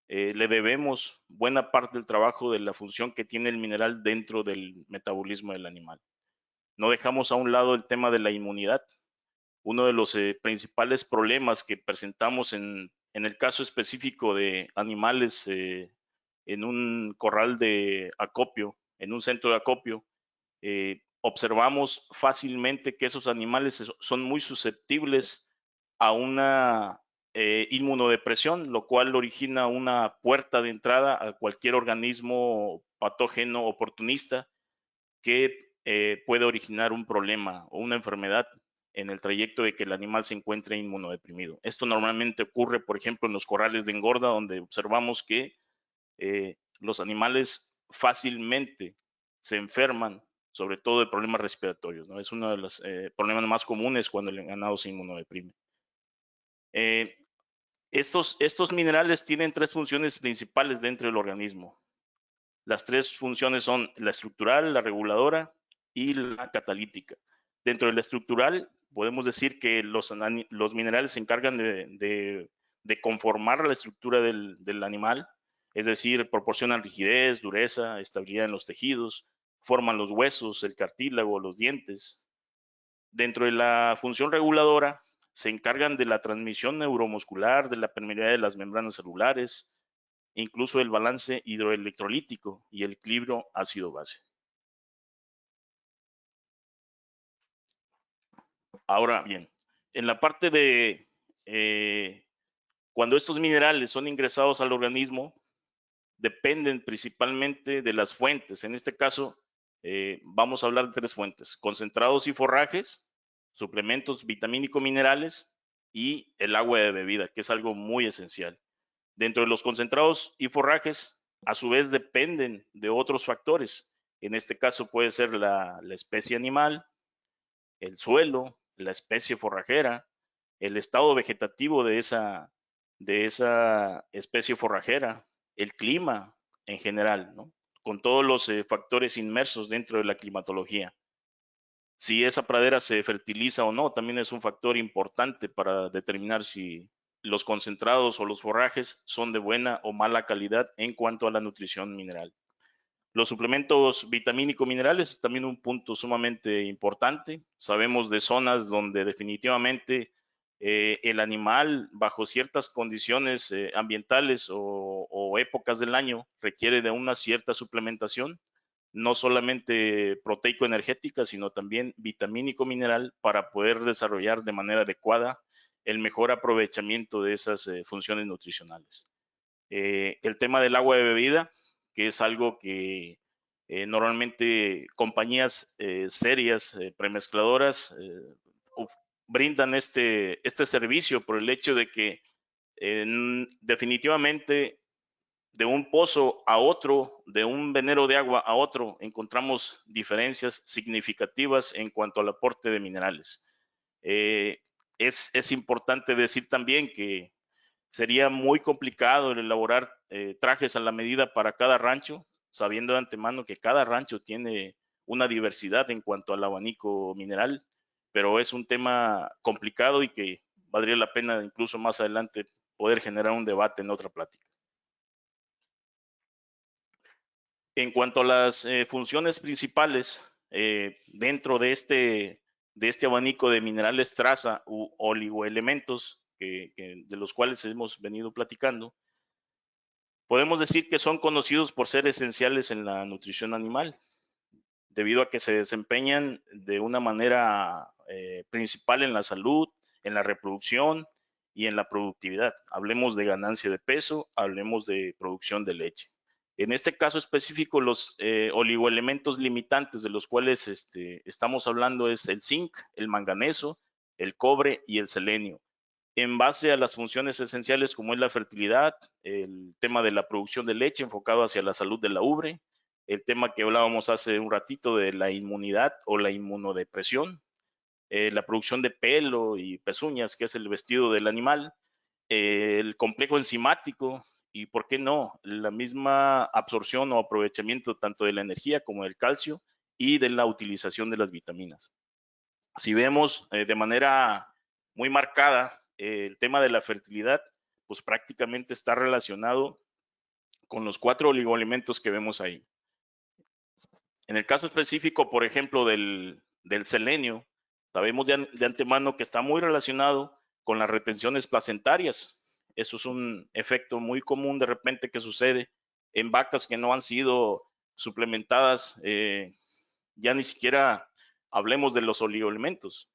le debemos buena parte del trabajo de la función que tiene el mineral dentro del metabolismo del animal. No dejamos a un lado el tema de la inmunidad. Uno de los principales problemas que presentamos en el caso específico de animales en un corral de acopio, en un centro de acopio, observamos fácilmente que esos animales son muy susceptibles a una inmunodepresión, lo cual origina una puerta de entrada a cualquier organismo patógeno oportunista que puede originar un problema o una enfermedad en el trayecto de que el animal se encuentre inmunodeprimido. Esto normalmente ocurre, por ejemplo, en los corrales de engorda, donde observamos que los animales fácilmente se enferman, sobre todo de problemas respiratorios, ¿no? Es uno de los problemas más comunes cuando el ganado se inmunodeprime. Estos minerales tienen tres funciones principales dentro del organismo. Las tres funciones son la estructural, la reguladora y la catalítica. Dentro de la estructural, podemos decir que los minerales se encargan de conformar la estructura del animal, es decir, proporcionan rigidez, dureza, estabilidad en los tejidos, forman los huesos, el cartílago, los dientes. Dentro de la función reguladora, se encargan de la transmisión neuromuscular, de la permeabilidad de las membranas celulares, incluso el balance hidroelectrolítico y el equilibrio ácido-base. Ahora bien, en la parte de cuando estos minerales son ingresados al organismo, dependen principalmente de las fuentes. En este caso, vamos a hablar de tres fuentes: concentrados y forrajes, suplementos vitamínico-minerales y el agua de bebida, que es algo muy esencial. Dentro de los concentrados y forrajes, a su vez, dependen de otros factores. En este caso puede ser la especie animal, el suelo, la especie forrajera, el estado vegetativo de esa especie forrajera, el clima en general, ¿no? Con todos los factores inmersos dentro de la climatología. Si esa pradera se fertiliza o no, también es un factor importante para determinar si los concentrados o los forrajes son de buena o mala calidad en cuanto a la nutrición mineral. Los suplementos vitamínico-minerales es también un punto sumamente importante. Sabemos de zonas donde definitivamente el animal, bajo ciertas condiciones ambientales o épocas del año, requiere de una cierta suplementación, no solamente proteico-energética, sino también vitamínico-mineral para poder desarrollar de manera adecuada el mejor aprovechamiento de esas funciones nutricionales. El tema del agua de bebida, que es algo que normalmente compañías serias, premezcladoras, brindan este servicio por el hecho de que definitivamente de un pozo a otro, de un venero de agua a otro, encontramos diferencias significativas en cuanto al aporte de minerales. Es importante decir también que sería muy complicado el elaborar trajes a la medida para cada rancho, sabiendo de antemano que cada rancho tiene una diversidad en cuanto al abanico mineral, pero es un tema complicado y que valdría la pena incluso más adelante poder generar un debate en otra plática. En cuanto a las funciones principales dentro de este abanico de minerales traza u oligoelementos de los cuales hemos venido platicando, podemos decir que son conocidos por ser esenciales en la nutrición animal, debido a que se desempeñan de una manera principal en la salud, en la reproducción y en la productividad. Hablemos de ganancia de peso, hablemos de producción de leche. En este caso específico, los oligoelementos limitantes de los cuales estamos hablando es el zinc, el manganeso, el cobre y el selenio. En base a las funciones esenciales como es la fertilidad, el tema de la producción de leche enfocado hacia la salud de la ubre, el tema que hablábamos hace un ratito de la inmunidad o la inmunodepresión, la producción de pelo y pezuñas, que es el vestido del animal, el complejo enzimático y, ¿por qué no?, la misma absorción o aprovechamiento tanto de la energía como del calcio y de la utilización de las vitaminas. Si vemos de manera muy marcada el tema de la fertilidad, pues prácticamente está relacionado con los 4 oligoelementos que vemos ahí. En el caso específico, por ejemplo, del del selenio, sabemos de antemano que está muy relacionado con las retenciones placentarias. Eso es un efecto muy común de repente que sucede en vacas que no han sido suplementadas, ya ni siquiera hablemos de los oligoelementos,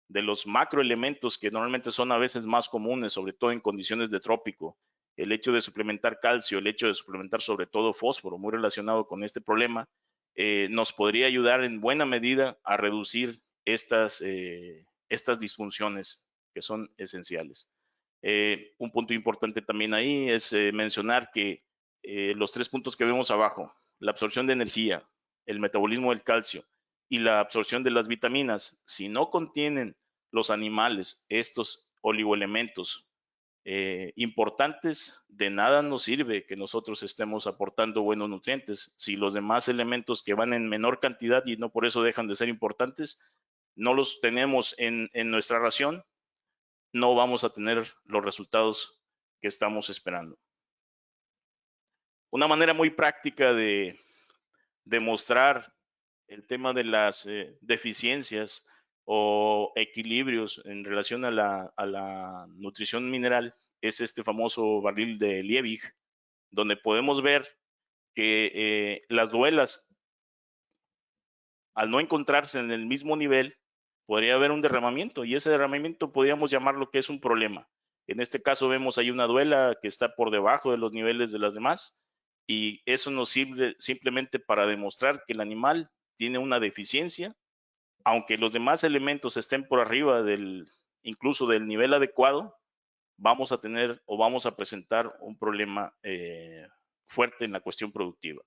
de los macroelementos que normalmente son a veces más comunes, sobre todo en condiciones de trópico. El hecho de suplementar calcio, el hecho de suplementar sobre todo fósforo, muy relacionado con este problema, nos podría ayudar en buena medida a reducir estas disfunciones que son esenciales. Un punto importante también ahí es mencionar que los 3 puntos que vemos abajo, la absorción de energía, el metabolismo del calcio y la absorción de las vitaminas, si no contienen los animales estos oligoelementos importantes, de nada nos sirve que nosotros estemos aportando buenos nutrientes si los demás elementos que van en menor cantidad y no por eso dejan de ser importantes, no los tenemos en nuestra ración, no vamos a tener los resultados que estamos esperando. Una manera muy práctica de demostrar el tema de las deficiencias o equilibrios en relación a la nutrición mineral es este famoso barril de Liebig, donde podemos ver que las duelas, al no encontrarse en el mismo nivel, podría haber un derramamiento y ese derramamiento podríamos llamarlo que es un problema. En este caso vemos ahí una duela que está por debajo de los niveles de las demás y eso nos sirve simplemente para demostrar que el animal tiene una deficiencia, aunque los demás elementos estén por arriba incluso del nivel adecuado, vamos a tener o vamos a presentar un problema fuerte en la cuestión productiva.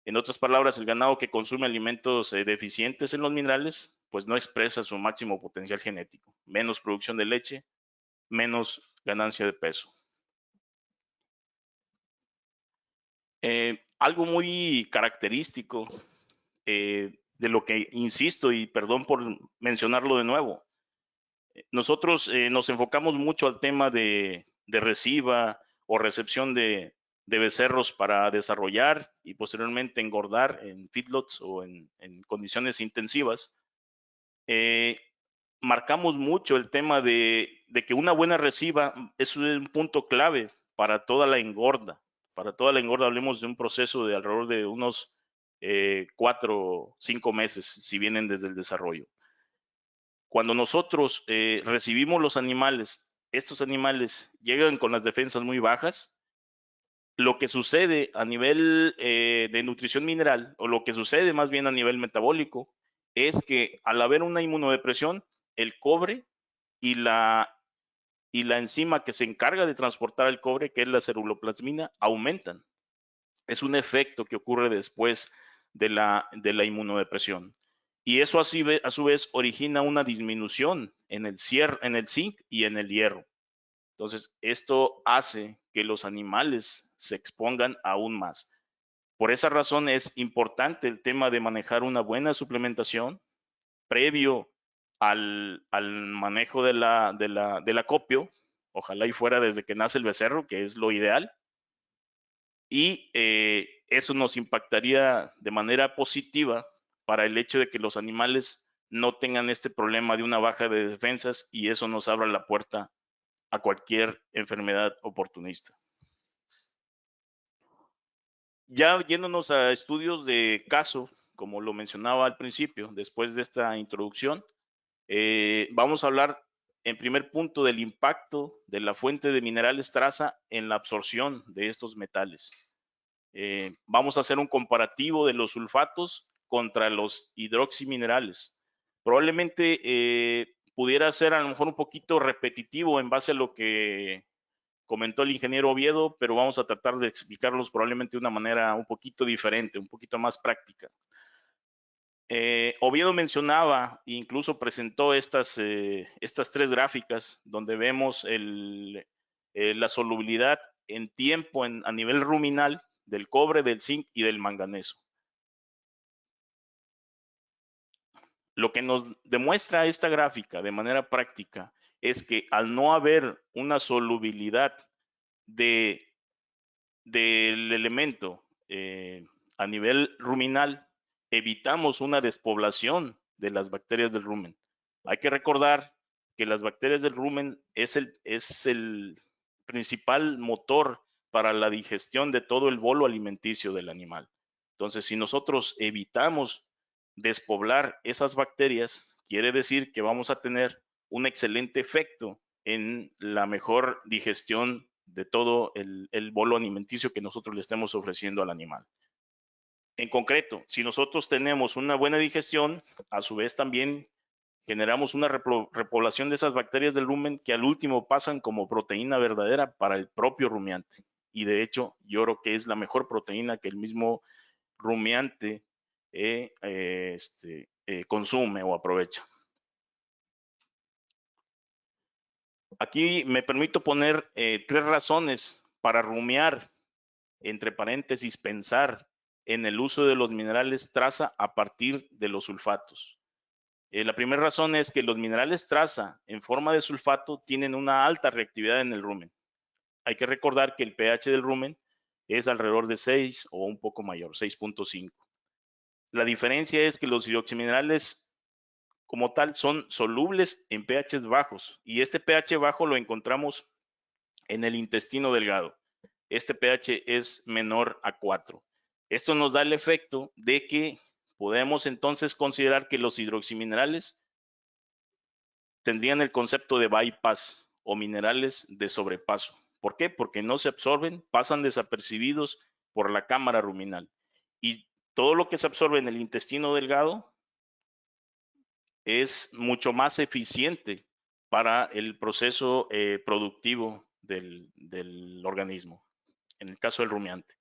En otras palabras, el ganado que consume alimentos deficientes en los minerales, pues no expresa su máximo potencial genético. Menos producción de leche, menos ganancia de peso. Algo muy característico de lo que insisto, y perdón por mencionarlo de nuevo, nosotros nos enfocamos mucho al tema de reciba o recepción de becerros para desarrollar y posteriormente engordar en feedlots o en condiciones intensivas. Marcamos mucho el tema de que una buena reciba es un punto clave para toda la engorda. Para toda la engorda hablemos de un proceso de alrededor de unos 4 o 5 meses, si vienen desde el desarrollo. Cuando nosotros recibimos los animales, estos animales llegan con las defensas muy bajas, lo que sucede a nivel de nutrición mineral, o lo que sucede más bien a nivel metabólico, es que al haber una inmunodepresión, el cobre y la enzima que se encarga de transportar el cobre, que es la ceruloplasmina, aumentan. Es un efecto que ocurre después de la inmunodepresión. Y eso a su vez origina una disminución en el zinc y en el hierro. Entonces, esto hace que los animales se expongan aún más. Por esa razón es importante el tema de manejar una buena suplementación previo al manejo del acopio. Ojalá y fuera desde que nace el becerro, que es lo ideal. Y eso nos impactaría de manera positiva para el hecho de que los animales no tengan este problema de una baja de defensas y eso nos abra la puerta a cualquier enfermedad oportunista. Ya yéndonos a estudios de caso, como lo mencionaba al principio, después de esta introducción, vamos a hablar en primer punto del impacto de la fuente de minerales traza en la absorción de estos metales. Vamos a hacer un comparativo de los sulfatos contra los hidroximinerales. Probablemente pudiera ser a lo mejor un poquito repetitivo en base a lo que comentó el ingeniero Oviedo, pero vamos a tratar de explicarlos probablemente de una manera un poquito diferente, un poquito más práctica. Oviedo mencionaba e incluso presentó estas 3 gráficas donde vemos la solubilidad en tiempo a nivel ruminal del cobre, del zinc y del manganeso. Lo que nos demuestra esta gráfica de manera práctica es que al no haber una solubilidad del elemento a nivel ruminal, evitamos una despoblación de las bacterias del rumen. Hay que recordar que las bacterias del rumen es el principal motor para la digestión de todo el bolo alimenticio del animal. Entonces, si nosotros evitamos despoblar esas bacterias, quiere decir que vamos a tener un excelente efecto en la mejor digestión de todo el bolo alimenticio que nosotros le estemos ofreciendo al animal. En concreto, si nosotros tenemos una buena digestión, a su vez también generamos una repoblación de esas bacterias del rumen que al último pasan como proteína verdadera para el propio rumiante. Y de hecho, yo creo que es la mejor proteína que el mismo rumiante consume o aprovecha. Aquí me permito poner 3 razones para rumiar, entre paréntesis, pensar en el uso de los minerales traza a partir de los sulfatos. La primera razón es que los minerales traza en forma de sulfato tienen una alta reactividad en el rumen. Hay que recordar que el pH del rumen es alrededor de 6 o un poco mayor, 6.5. La diferencia es que los hidroximinerales como tal son solubles en pH bajos y este pH bajo lo encontramos en el intestino delgado. Este pH es menor a 4. Esto nos da el efecto de que podemos entonces considerar que los hidroximinerales tendrían el concepto de bypass o minerales de sobrepaso. ¿Por qué? Porque no se absorben, pasan desapercibidos por la cámara ruminal. Y todo lo que se absorbe en el intestino delgado es mucho más eficiente para el proceso productivo del organismo, en el caso del rumiante.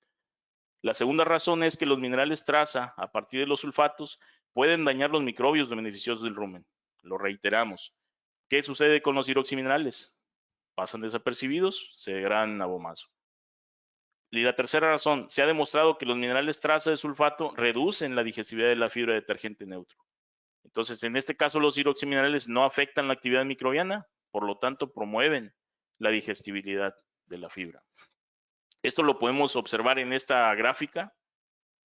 La segunda razón es que los minerales traza, a partir de los sulfatos, pueden dañar los microbios beneficiosos del rumen. Lo reiteramos. ¿Qué sucede con los hidroximinerales? Pasan desapercibidos, se degradan en abomazo. Y la tercera razón, se ha demostrado que los minerales traza de sulfato reducen la digestibilidad de la fibra detergente neutro. Entonces, en este caso, los hidroximinerales no afectan la actividad microbiana, por lo tanto, promueven la digestibilidad de la fibra. Esto lo podemos observar en esta gráfica.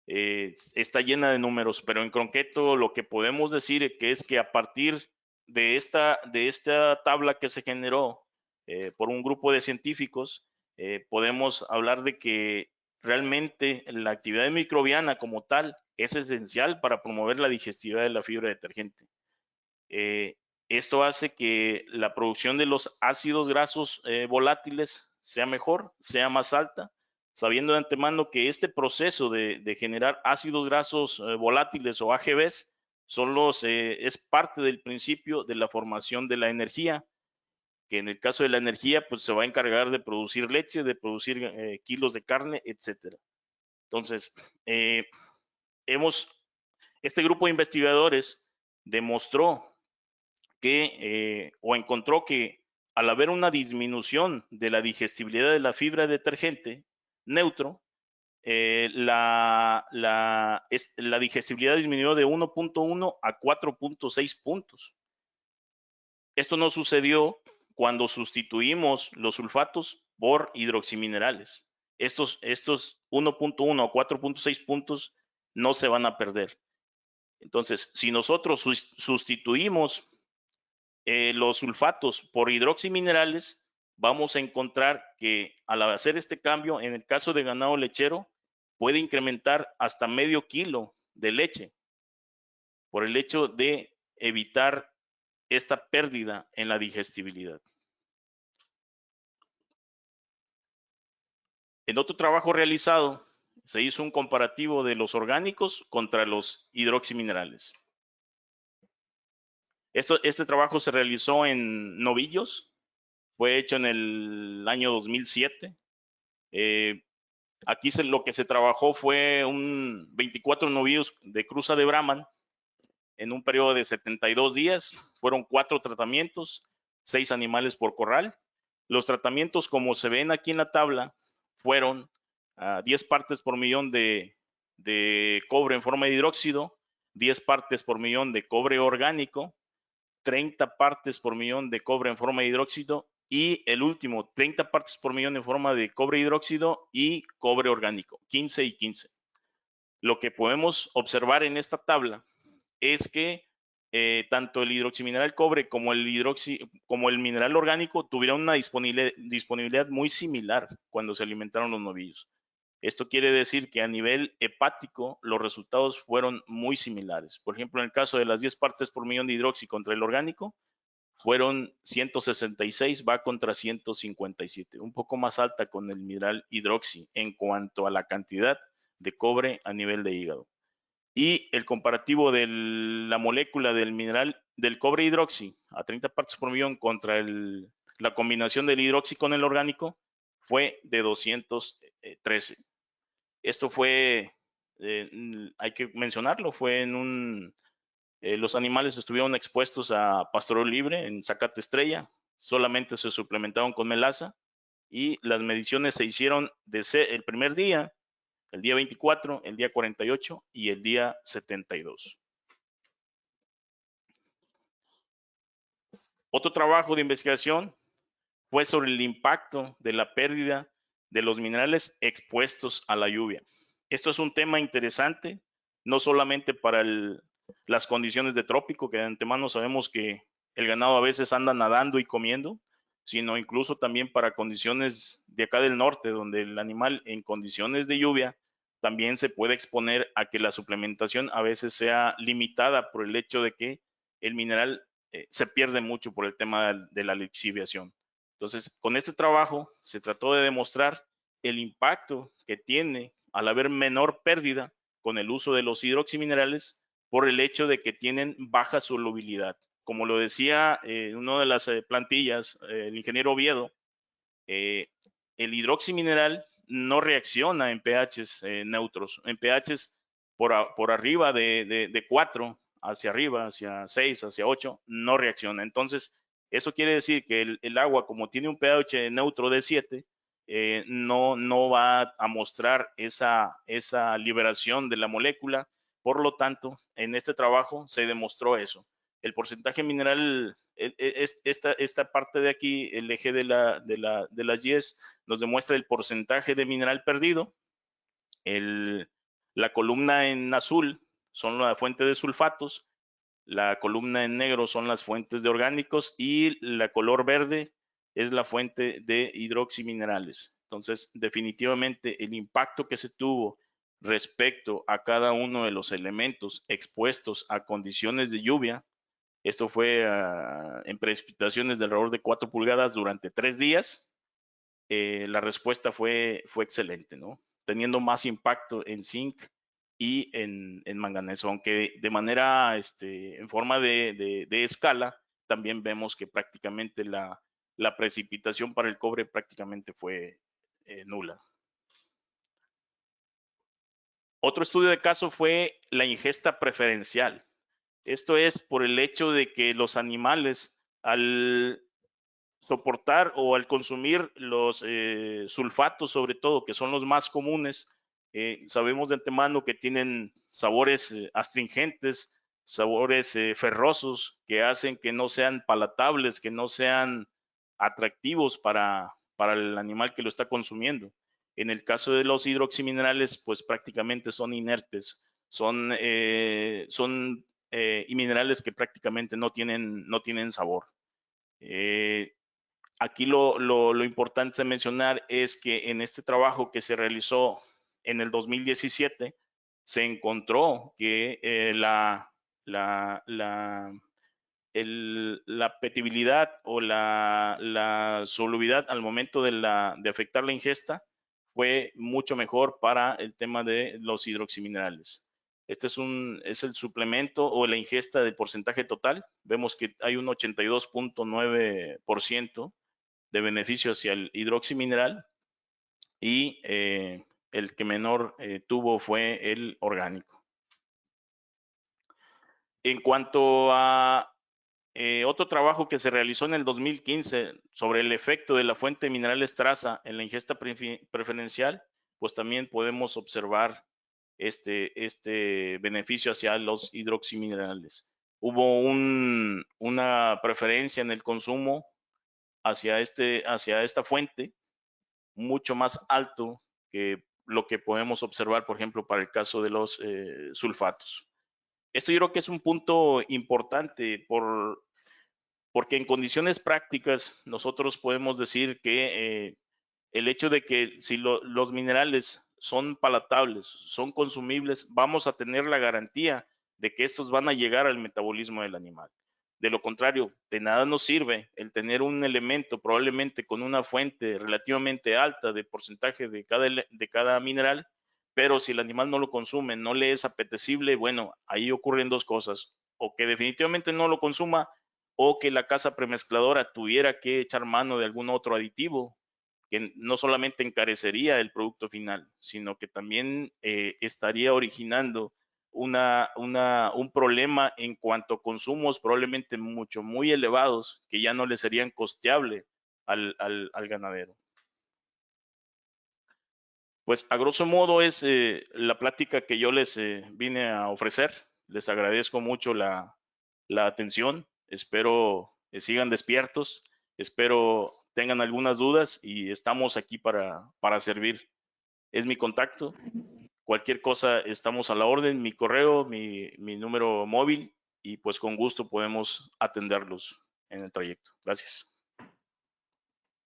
Está llena de números, pero en concreto lo que podemos decir es que a partir de esta tabla que se generó por un grupo de científicos, podemos hablar de que realmente la actividad microbiana como tal es esencial para promover la digestibilidad de la fibra detergente. Esto hace que la producción de los ácidos grasos volátiles sea mejor, sea más alta, sabiendo de antemano que este proceso de generar ácidos grasos volátiles o AGVs es parte del principio de la formación de la energía, que en el caso de la energía pues se va a encargar de producir leche, de producir kilos de carne, etcétera. Entonces, este grupo de investigadores demostró o encontró que al haber una disminución de la digestibilidad de la fibra detergente neutro, la digestibilidad disminuyó de 1.1 a 4.6 puntos. Esto no sucedió cuando sustituimos los sulfatos por hidroximinerales. Estos 1.1 a 4.6 puntos no se van a perder. Entonces, si nosotros sustituimos los sulfatos por hidroximinerales, vamos a encontrar que al hacer este cambio, en el caso de ganado lechero, puede incrementar hasta medio kilo de leche por el hecho de evitar esta pérdida en la digestibilidad. En otro trabajo realizado, se hizo un comparativo de los orgánicos contra los hidroximinerales. Este trabajo se realizó en novillos, fue hecho en el año 2007. Aquí lo que se trabajó fue 24 novillos de cruza de Brahman en un periodo de 72 días. Fueron 4 tratamientos, 6 animales por corral. Los tratamientos, como se ven aquí en la tabla, fueron 10 partes por millón de cobre en forma de hidróxido, 10 partes por millón de cobre orgánico, 30 partes por millón de cobre en forma de hidróxido y el último, 30 partes por millón en forma de cobre hidróxido y cobre orgánico, 15 y 15. Lo que podemos observar en esta tabla es que tanto el hidroximineral cobre como el mineral orgánico tuvieron una disponibilidad muy similar cuando se alimentaron los novillos. Esto quiere decir que a nivel hepático los resultados fueron muy similares. Por ejemplo, en el caso de las 10 partes por millón de hidroxi contra el orgánico, fueron 166, va contra 157, un poco más alta con el mineral hidroxi en cuanto a la cantidad de cobre a nivel de hígado. Y el comparativo de la molécula del mineral del cobre hidroxi a 30 partes por millón contra la combinación del hidroxi con el orgánico fue de 213. Esto fue, hay que mencionarlo, fue en los animales estuvieron expuestos a pastoreo libre en zacate estrella, solamente se suplementaron con melaza y las mediciones se hicieron el primer día, el día 24, el día 48 y el día 72. Otro trabajo de investigación fue sobre el impacto de la pérdida de los minerales expuestos a la lluvia. Esto es un tema interesante, no solamente para las condiciones de trópico, que de antemano sabemos que el ganado a veces anda nadando y comiendo, sino incluso también para condiciones de acá del norte, donde el animal en condiciones de lluvia también se puede exponer a que la suplementación a veces sea limitada por el hecho de que el mineral se pierde mucho por el tema de la lixiviación. Entonces, con este trabajo se trató de demostrar el impacto que tiene al haber menor pérdida con el uso de los hidroximinerales por el hecho de que tienen baja solubilidad. Como lo decía una de las plantillas, el ingeniero Oviedo, el hidroximineral no reacciona en pHs neutros, en pHs por arriba de 4, hacia arriba, hacia 6, hacia 8, no reacciona. Entonces, eso quiere decir que el agua, como tiene un pH neutro de 7, no va a mostrar esa liberación de la molécula. Por lo tanto, en este trabajo se demostró eso. El porcentaje mineral, esta parte de aquí, el eje de las 10, nos demuestra el porcentaje de mineral perdido. La columna en azul son la fuente de sulfatos, la columna en negro son las fuentes de orgánicos y la color verde es la fuente de hidroximinerales. Entonces, definitivamente el impacto que se tuvo respecto a cada uno de los elementos expuestos a condiciones de lluvia, esto fue en precipitaciones de alrededor de 4 pulgadas durante 3 días, la respuesta fue excelente, ¿no? Teniendo más impacto en zinc y en manganeso, aunque de manera, en forma de escala, también vemos que prácticamente la precipitación para el cobre prácticamente fue nula. Otro estudio de caso fue la ingesta preferencial. Esto es por el hecho de que los animales, al soportar o al consumir los sulfatos, sobre todo, que son los más comunes, sabemos de antemano que tienen sabores astringentes, sabores ferrosos, que hacen que no sean palatables, que no sean atractivos para el animal que lo está consumiendo. En el caso de los hidroximinerales, pues prácticamente son inertes, son y minerales que prácticamente no tienen sabor. Aquí lo importante de mencionar es que en este trabajo que se realizó en el 2017, se encontró que la petibilidad o la solubilidad al momento de afectar la ingesta fue mucho mejor para el tema de los hidroximinerales. Este es el suplemento o la ingesta del porcentaje total. Vemos que hay un 82.9% de beneficio hacia el hidroximineral y el que menor tuvo fue el orgánico. En cuanto a otro trabajo que se realizó en el 2015 sobre el efecto de la fuente de minerales traza en la ingesta preferencial, pues también podemos observar este beneficio hacia los hidroximinerales. Hubo una preferencia en el consumo hacia esta fuente mucho más alto que lo que podemos observar, por ejemplo, para el caso de los sulfatos. Esto yo creo que es un punto importante porque en condiciones prácticas nosotros podemos decir que el hecho de que si los minerales son palatables, son consumibles, vamos a tener la garantía de que estos van a llegar al metabolismo del animal. De lo contrario, de nada nos sirve el tener un elemento probablemente con una fuente relativamente alta de porcentaje de cada mineral, pero si el animal no lo consume, no le es apetecible, bueno, ahí ocurren dos cosas, o que definitivamente no lo consuma, o que la casa premezcladora tuviera que echar mano de algún otro aditivo que no solamente encarecería el producto final, sino que también estaría originando un problema en cuanto a consumos probablemente muy elevados que ya no le serían costeable al ganadero. Pues a grosso modo es la plática que yo les vine a ofrecer. Les agradezco mucho la atención. Espero sigan despiertos. Espero tengan algunas dudas y estamos aquí para servir. Es mi contacto. Cualquier cosa estamos a la orden, mi correo, mi número móvil y pues con gusto podemos atenderlos en el trayecto. Gracias.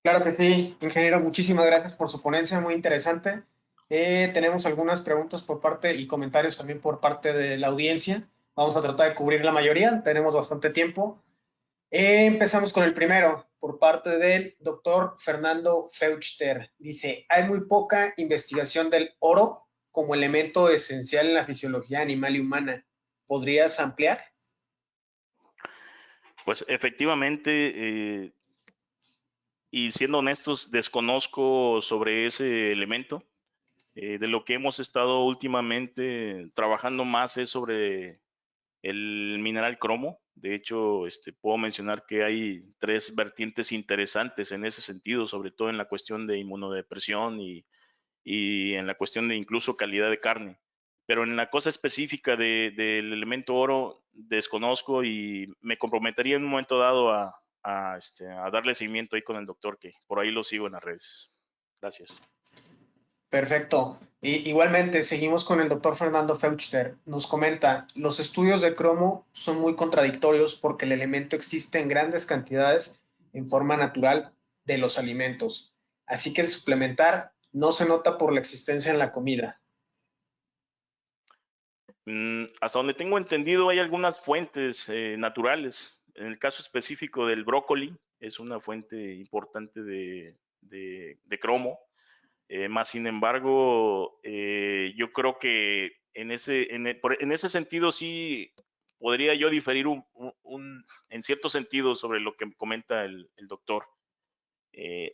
Claro que sí, ingeniero, muchísimas gracias por su ponencia, muy interesante. Tenemos algunas preguntas por parte y comentarios también por parte de la audiencia. Vamos a tratar de cubrir la mayoría, tenemos bastante tiempo. Empezamos con el primero, por parte del doctor Fernando Feuchter. Dice, hay muy poca investigación del oro como elemento esencial en la fisiología animal y humana. ¿Podrías ampliar? Pues efectivamente, y siendo honestos, desconozco sobre ese elemento. De lo que hemos estado últimamente trabajando más es sobre el mineral cromo. De hecho, puedo mencionar que hay 3 vertientes interesantes en ese sentido, sobre todo en la cuestión de inmunodepresión y en la cuestión de incluso calidad de carne. Pero en la cosa específica del elemento oro, desconozco y me comprometería en un momento dado a darle seguimiento ahí con el doctor, que por ahí lo sigo en las redes. Gracias. Perfecto. Igualmente, seguimos con el doctor Fernando Feuchter. Nos comenta, los estudios de cromo son muy contradictorios porque el elemento existe en grandes cantidades en forma natural de los alimentos. Así que suplementar no se nota por la existencia en la comida. Hasta donde tengo entendido, hay algunas fuentes naturales. En el caso específico del brócoli, es una fuente importante de cromo. Más sin embargo, yo creo que en ese sentido sí podría yo diferir en cierto sentido sobre lo que comenta el doctor.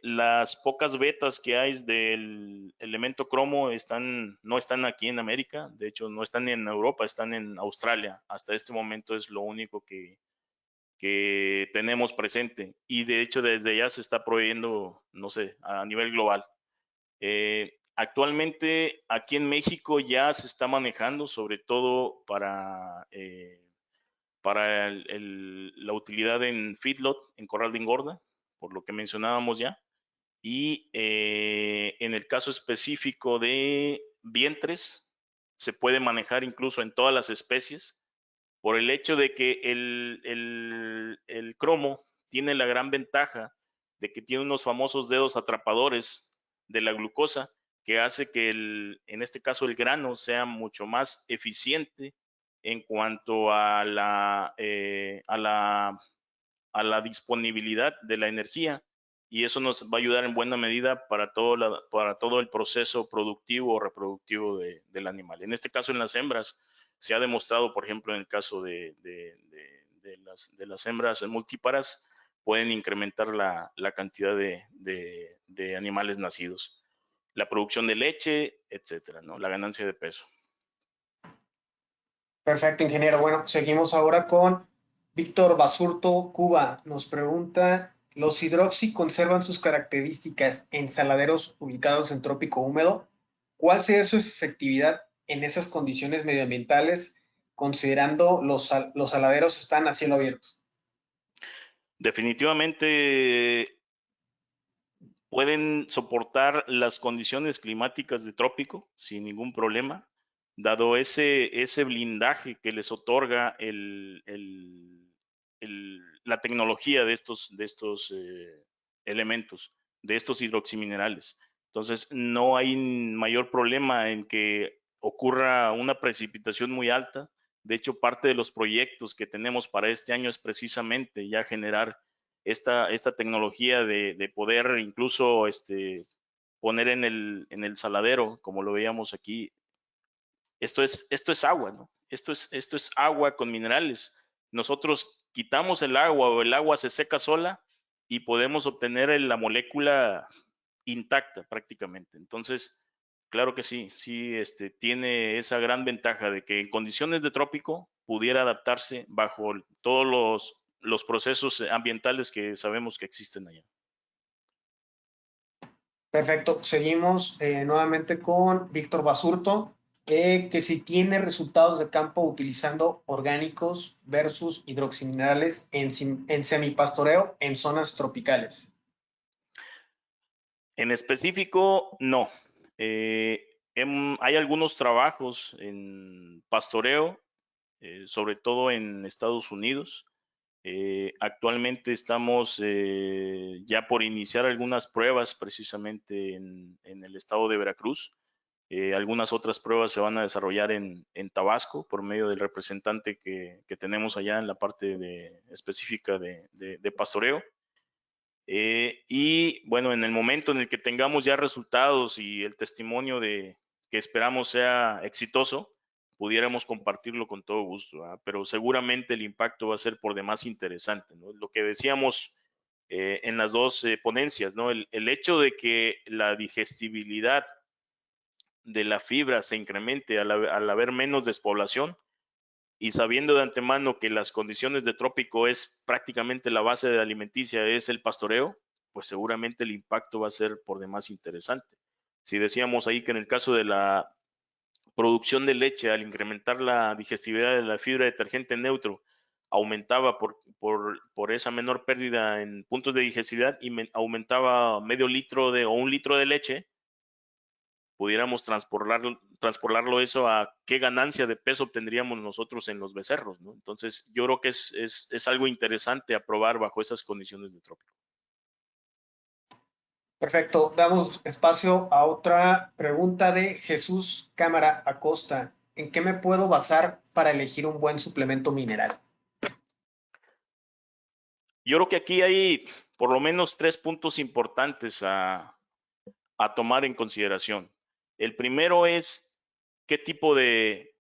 Las pocas betas que hay del elemento cromo no están aquí en América, de hecho no están en Europa, están en Australia. Hasta este momento es lo único que tenemos presente y de hecho desde ya se está proveyendo, no sé, a nivel global. Actualmente aquí en México ya se está manejando, sobre todo para la utilidad en feedlot, en corral de engorda, por lo que mencionábamos ya. Y en el caso específico de vientres, se puede manejar incluso en todas las especies, por el hecho de que el cromo tiene la gran ventaja de que tiene unos famosos dedos atrapadores de la glucosa, que hace que en este caso el grano sea mucho más eficiente en cuanto a la disponibilidad de la energía, y eso nos va a ayudar en buena medida para todo el proceso productivo o reproductivo del animal. En este caso, en las hembras, se ha demostrado, por ejemplo, en el caso de las hembras multíparas, pueden incrementar la cantidad de animales nacidos, la producción de leche, etcétera, ¿no? La ganancia de peso. Perfecto, ingeniero. Bueno, seguimos ahora con Víctor Basurto, Cuba. Nos pregunta, ¿los hidroxi conservan sus características en saladeros ubicados en trópico húmedo? ¿Cuál sería su efectividad en esas condiciones medioambientales, considerando los saladeros están a cielo abierto? Definitivamente pueden soportar las condiciones climáticas de trópico sin ningún problema. dado ese blindaje que les otorga la tecnología de estos elementos, de estos hidroximinerales. Entonces, no hay mayor problema en que ocurra una precipitación muy alta. De hecho, parte de los proyectos que tenemos para este año es precisamente ya generar esta tecnología de poder incluso poner en el saladero, como lo veíamos aquí. Esto es agua, ¿no? Esto es agua con minerales. Nosotros quitamos el agua o el agua se seca sola y podemos obtener la molécula intacta prácticamente. Entonces, claro que sí, tiene esa gran ventaja de que en condiciones de trópico pudiera adaptarse bajo todos los procesos ambientales que sabemos que existen allá. Perfecto. Seguimos nuevamente con Víctor Basurto, que si tiene resultados de campo utilizando orgánicos versus hidroximinerales en semipastoreo en zonas tropicales. En específico, no. Hay algunos trabajos en pastoreo, sobre todo en Estados Unidos. Actualmente estamos ya por iniciar algunas pruebas precisamente en el estado de Veracruz. Algunas otras pruebas se van a desarrollar en Tabasco por medio del representante que tenemos allá en la parte específica de pastoreo. Y bueno, en el momento en el que tengamos ya resultados y el testimonio que esperamos sea exitoso, pudiéramos compartirlo con todo gusto, ¿verdad? Pero seguramente el impacto va a ser por demás interesante, ¿no? Lo que decíamos en las dos ponencias, ¿no? El hecho de que la digestibilidad de la fibra se incremente al haber menos despoblación, y sabiendo de antemano que las condiciones de trópico es prácticamente la base de la alimenticia, es el pastoreo, pues seguramente el impacto va a ser por demás interesante. Si decíamos ahí que en el caso de la producción de leche, al incrementar la digestibilidad de la fibra detergente neutro, aumentaba por esa menor pérdida en puntos de digestibilidad y aumentaba medio litro o 1 litro de leche, pudiéramos transportarlo eso a qué ganancia de peso obtendríamos nosotros en los becerros, ¿no? Entonces, yo creo que es algo interesante a probar bajo esas condiciones de trópico. Perfecto. Damos espacio a otra pregunta de Jesús Cámara Acosta. ¿En qué me puedo basar para elegir un buen suplemento mineral? Yo creo que aquí hay por lo menos 3 puntos importantes a tomar en consideración. El primero es qué tipo de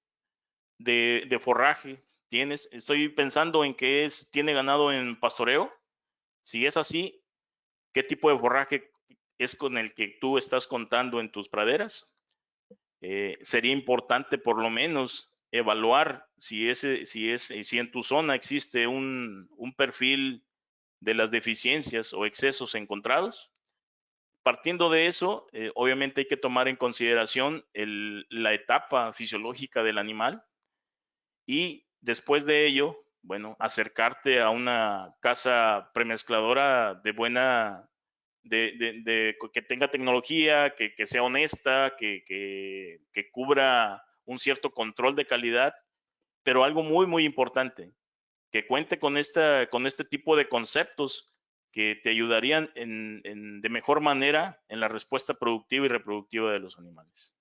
forraje tienes. Estoy pensando en que tiene ganado en pastoreo. Si es así, ¿qué tipo de forraje es con el que tú estás contando en tus praderas? Sería importante por lo menos evaluar si en tu zona existe un perfil de las deficiencias o excesos encontrados. Partiendo de eso, obviamente hay que tomar en consideración la etapa fisiológica del animal y después de ello, bueno, acercarte a una casa premezcladora de buena, que tenga tecnología, que sea honesta, que cubra un cierto control de calidad, pero algo muy, muy importante, que cuente con este tipo de conceptos que te ayudarían de mejor manera en la respuesta productiva y reproductiva de los animales.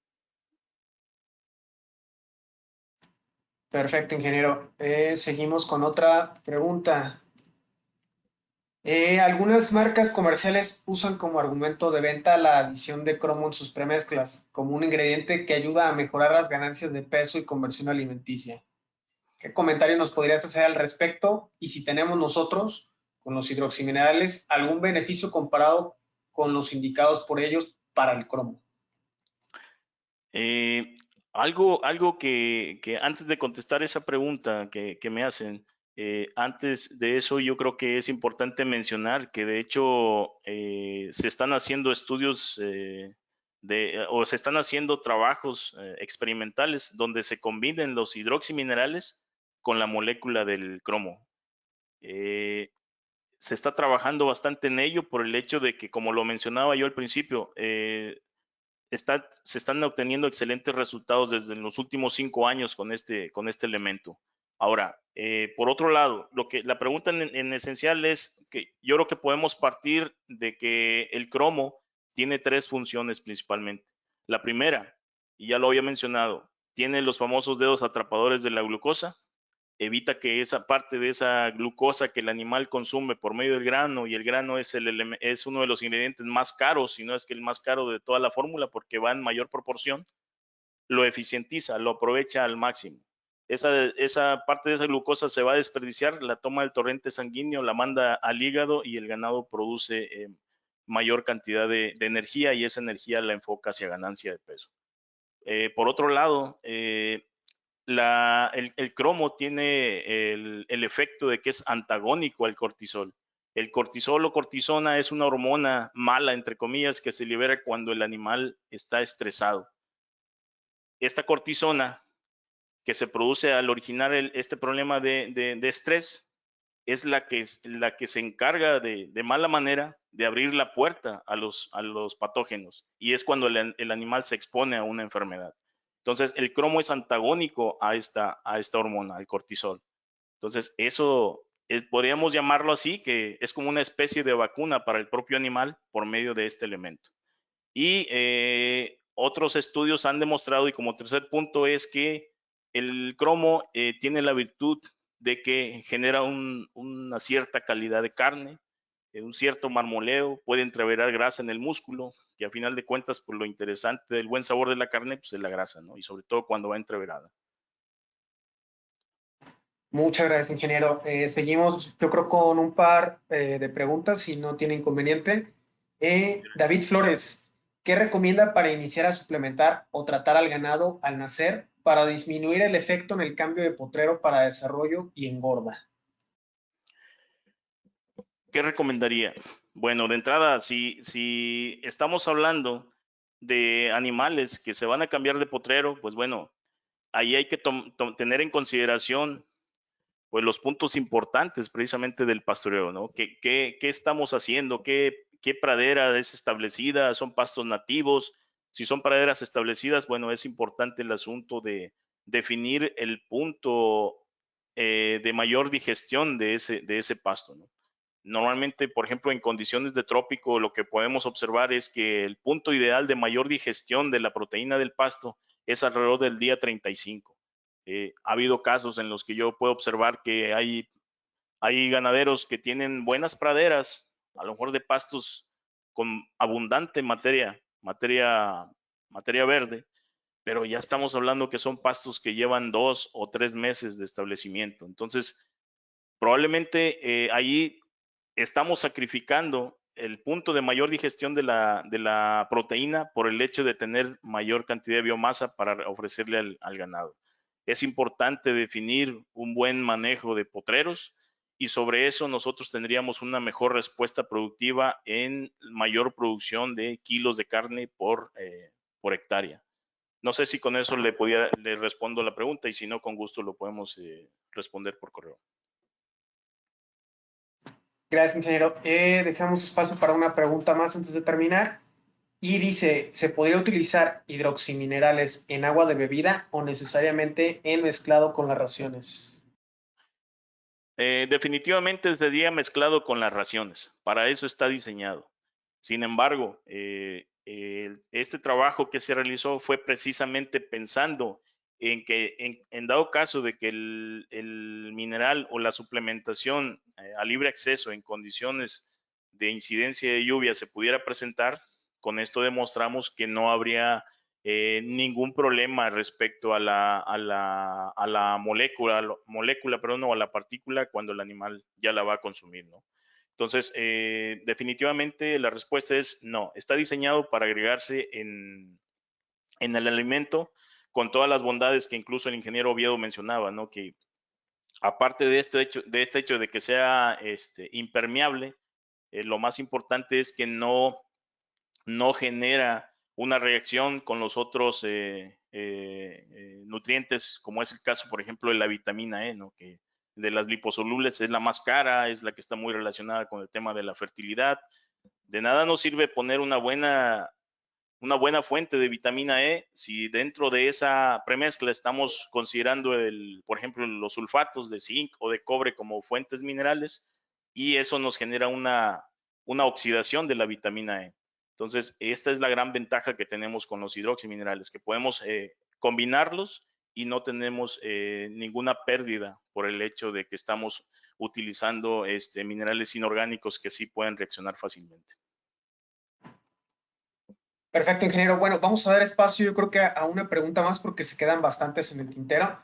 Perfecto, ingeniero. Seguimos con otra pregunta. Algunas marcas comerciales usan como argumento de venta la adición de cromo en sus premezclas, como un ingrediente que ayuda a mejorar las ganancias de peso y conversión alimenticia. ¿Qué comentario nos podrías hacer al respecto? Y si tenemos nosotros, con los hidroximinerales, algún beneficio comparado con los indicados por ellos para el cromo. Algo que antes de contestar esa pregunta que me hacen, antes de eso yo creo que es importante mencionar que de hecho se están haciendo estudios o se están haciendo trabajos experimentales donde se combinen los hidroximinerales con la molécula del cromo. Se está trabajando bastante en ello por el hecho de que, como lo mencionaba yo al principio, se están obteniendo excelentes resultados desde los últimos 5 años con este elemento. Ahora, por otro lado, la pregunta en esencial es que yo creo que podemos partir de que el cromo tiene 3 funciones principalmente. La primera, y ya lo había mencionado, tiene los famosos dedos atrapadores de la glucosa, evita que esa parte de esa glucosa que el animal consume por medio del grano, y el grano es uno de los ingredientes más caros, si no es que el más caro de toda la fórmula, porque va en mayor proporción, lo eficientiza, lo aprovecha al máximo. Esa parte de esa glucosa se va a desperdiciar, la toma del torrente sanguíneo, la manda al hígado y el ganado produce mayor cantidad de energía, y esa energía la enfoca hacia ganancia de peso. Por otro lado, el cromo tiene el efecto de que es antagónico al cortisol. El cortisol o cortisona es una hormona mala, entre comillas, que se libera cuando el animal está estresado. Esta cortisona que se produce al originar este problema de estrés es la que se encarga de mala manera de abrir la puerta a los patógenos, y es cuando el animal se expone a una enfermedad. Entonces, el cromo es antagónico a esta hormona, al cortisol. Entonces, eso podríamos llamarlo así, que es como una especie de vacuna para el propio animal por medio de este elemento. Y otros estudios han demostrado, y como tercer punto, es que el cromo tiene la virtud de que genera una cierta calidad de carne, un cierto marmoleo, puede entreverar grasa en el músculo, que a final de cuentas, pues lo interesante del buen sabor de la carne, pues es la grasa, ¿no? Y sobre todo cuando va entreverada. Muchas gracias, ingeniero. Seguimos, yo creo, con un par de preguntas, si no tiene inconveniente. David Flores, ¿qué recomienda para iniciar a suplementar o tratar al ganado al nacer para disminuir el efecto en el cambio de potrero para desarrollo y engorda? ¿Qué recomendaría? Bueno, de entrada, si estamos hablando de animales que se van a cambiar de potrero, pues bueno, ahí hay que tener en consideración pues los puntos importantes precisamente del pastoreo, ¿no? ¿Qué estamos haciendo? ¿Qué pradera es establecida? ¿Son pastos nativos? Si son praderas establecidas, bueno, es importante el asunto de definir el punto de mayor digestión de ese pasto, ¿no? Normalmente, por ejemplo, en condiciones de trópico, lo que podemos observar es que el punto ideal de mayor digestión de la proteína del pasto es alrededor del día 35. Ha habido casos en los que yo puedo observar que hay ganaderos que tienen buenas praderas, a lo mejor de pastos con abundante materia verde, pero ya estamos hablando que son pastos que llevan 2 o 3 meses de establecimiento. Entonces, probablemente ahí estamos sacrificando el punto de mayor digestión de la proteína por el hecho de tener mayor cantidad de biomasa para ofrecerle al ganado. Es importante definir un buen manejo de potreros, y sobre eso nosotros tendríamos una mejor respuesta productiva en mayor producción de kilos de carne por hectárea. No sé si con eso le respondo la pregunta, y si no, con gusto lo podemos responder por correo. Gracias, ingeniero. Dejamos espacio para una pregunta más antes de terminar. Y dice, ¿se podría utilizar hidroximinerales en agua de bebida o necesariamente en mezclado con las raciones? Definitivamente sería mezclado con las raciones. Para eso está diseñado. Sin embargo, este trabajo que se realizó fue precisamente pensando en que en dado caso de que el mineral o la suplementación a libre acceso en condiciones de incidencia de lluvia se pudiera presentar, con esto demostramos que no habría ningún problema respecto a la molécula, perdón, o a la partícula cuando el animal ya la va a consumir, ¿no? Entonces, definitivamente la respuesta es no. Está diseñado para agregarse en el alimento con todas las bondades que incluso el ingeniero Oviedo mencionaba, ¿no? Que aparte de este hecho de que sea impermeable, lo más importante es que no genera una reacción con los otros nutrientes, como es el caso, por ejemplo, de la vitamina E, ¿no? Que de las liposolubles es la más cara, es la que está muy relacionada con el tema de la fertilidad. De nada nos sirve poner una buena una buena fuente de vitamina E, si dentro de esa premezcla estamos considerando, por ejemplo, los sulfatos de zinc o de cobre como fuentes minerales, y eso nos genera una oxidación de la vitamina E. Entonces, esta es la gran ventaja que tenemos con los hidroximinerales, que podemos combinarlos y no tenemos ninguna pérdida por el hecho de que estamos utilizando minerales inorgánicos que sí pueden reaccionar fácilmente. Perfecto, ingeniero. Bueno, vamos a dar espacio, yo creo que a una pregunta más porque se quedan bastantes en el tintero.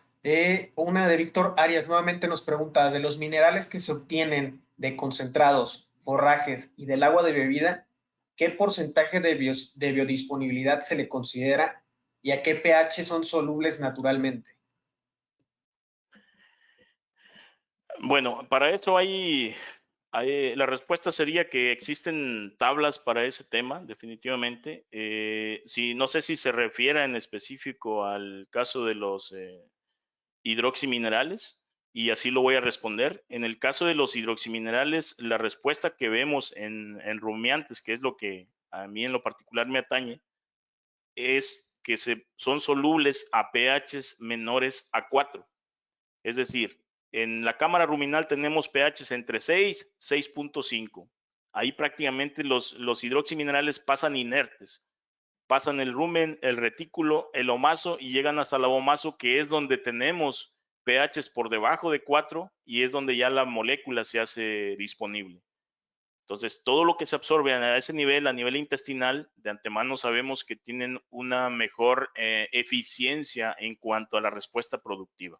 Una de Víctor Arias nuevamente nos pregunta, de los minerales que se obtienen de concentrados, forrajes y del agua de bebida, ¿qué porcentaje de biodisponibilidad se le considera y a qué pH son solubles naturalmente? Bueno, para eso la respuesta sería que existen tablas para ese tema, definitivamente. No sé si se refiere en específico al caso de los hidroximinerales, y así lo voy a responder. En el caso de los hidroximinerales, la respuesta que vemos en rumiantes, que es lo que a mí en lo particular me atañe, es que son solubles a pHs menores a 4. Es decir, en la cámara ruminal tenemos pHs entre 6 y 6.5. Ahí prácticamente los hidroximinerales pasan inertes. Pasan el rumen, el retículo, el omaso y llegan hasta la omaso, que es donde tenemos pHs por debajo de 4 y es donde ya la molécula se hace disponible. Entonces, todo lo que se absorbe a ese nivel, a nivel intestinal, de antemano sabemos que tienen una mejor eficiencia en cuanto a la respuesta productiva.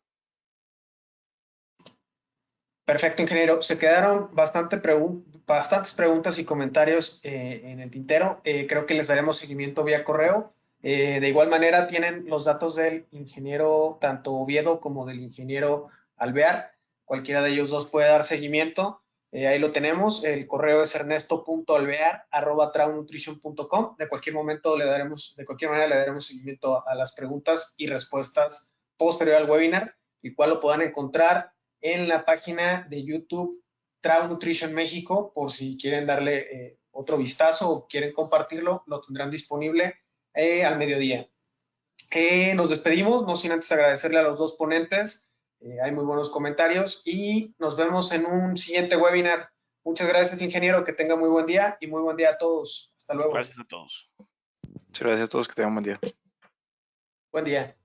Perfecto, ingeniero. Se quedaron bastantes preguntas y comentarios en el tintero. Creo que les daremos seguimiento vía correo. De igual manera, tienen los datos del ingeniero, tanto Oviedo como del ingeniero Alvear. Cualquiera de ellos dos puede dar seguimiento. Ahí lo tenemos. El correo es ernesto.alvear@traumnutrition.com. De cualquier manera le daremos seguimiento a las preguntas y respuestas posterior al webinar, el cual lo puedan encontrar en la página de YouTube Trau Nutrition México, por si quieren darle otro vistazo o quieren compartirlo, lo tendrán disponible al mediodía. Nos despedimos, no sin antes agradecerle a los dos ponentes, hay muy buenos comentarios y nos vemos en un siguiente webinar. Muchas gracias, ingeniero, que tenga muy buen día y muy buen día a todos. Hasta luego. Gracias a todos. Muchas gracias a todos, que tengan un buen día. Buen día.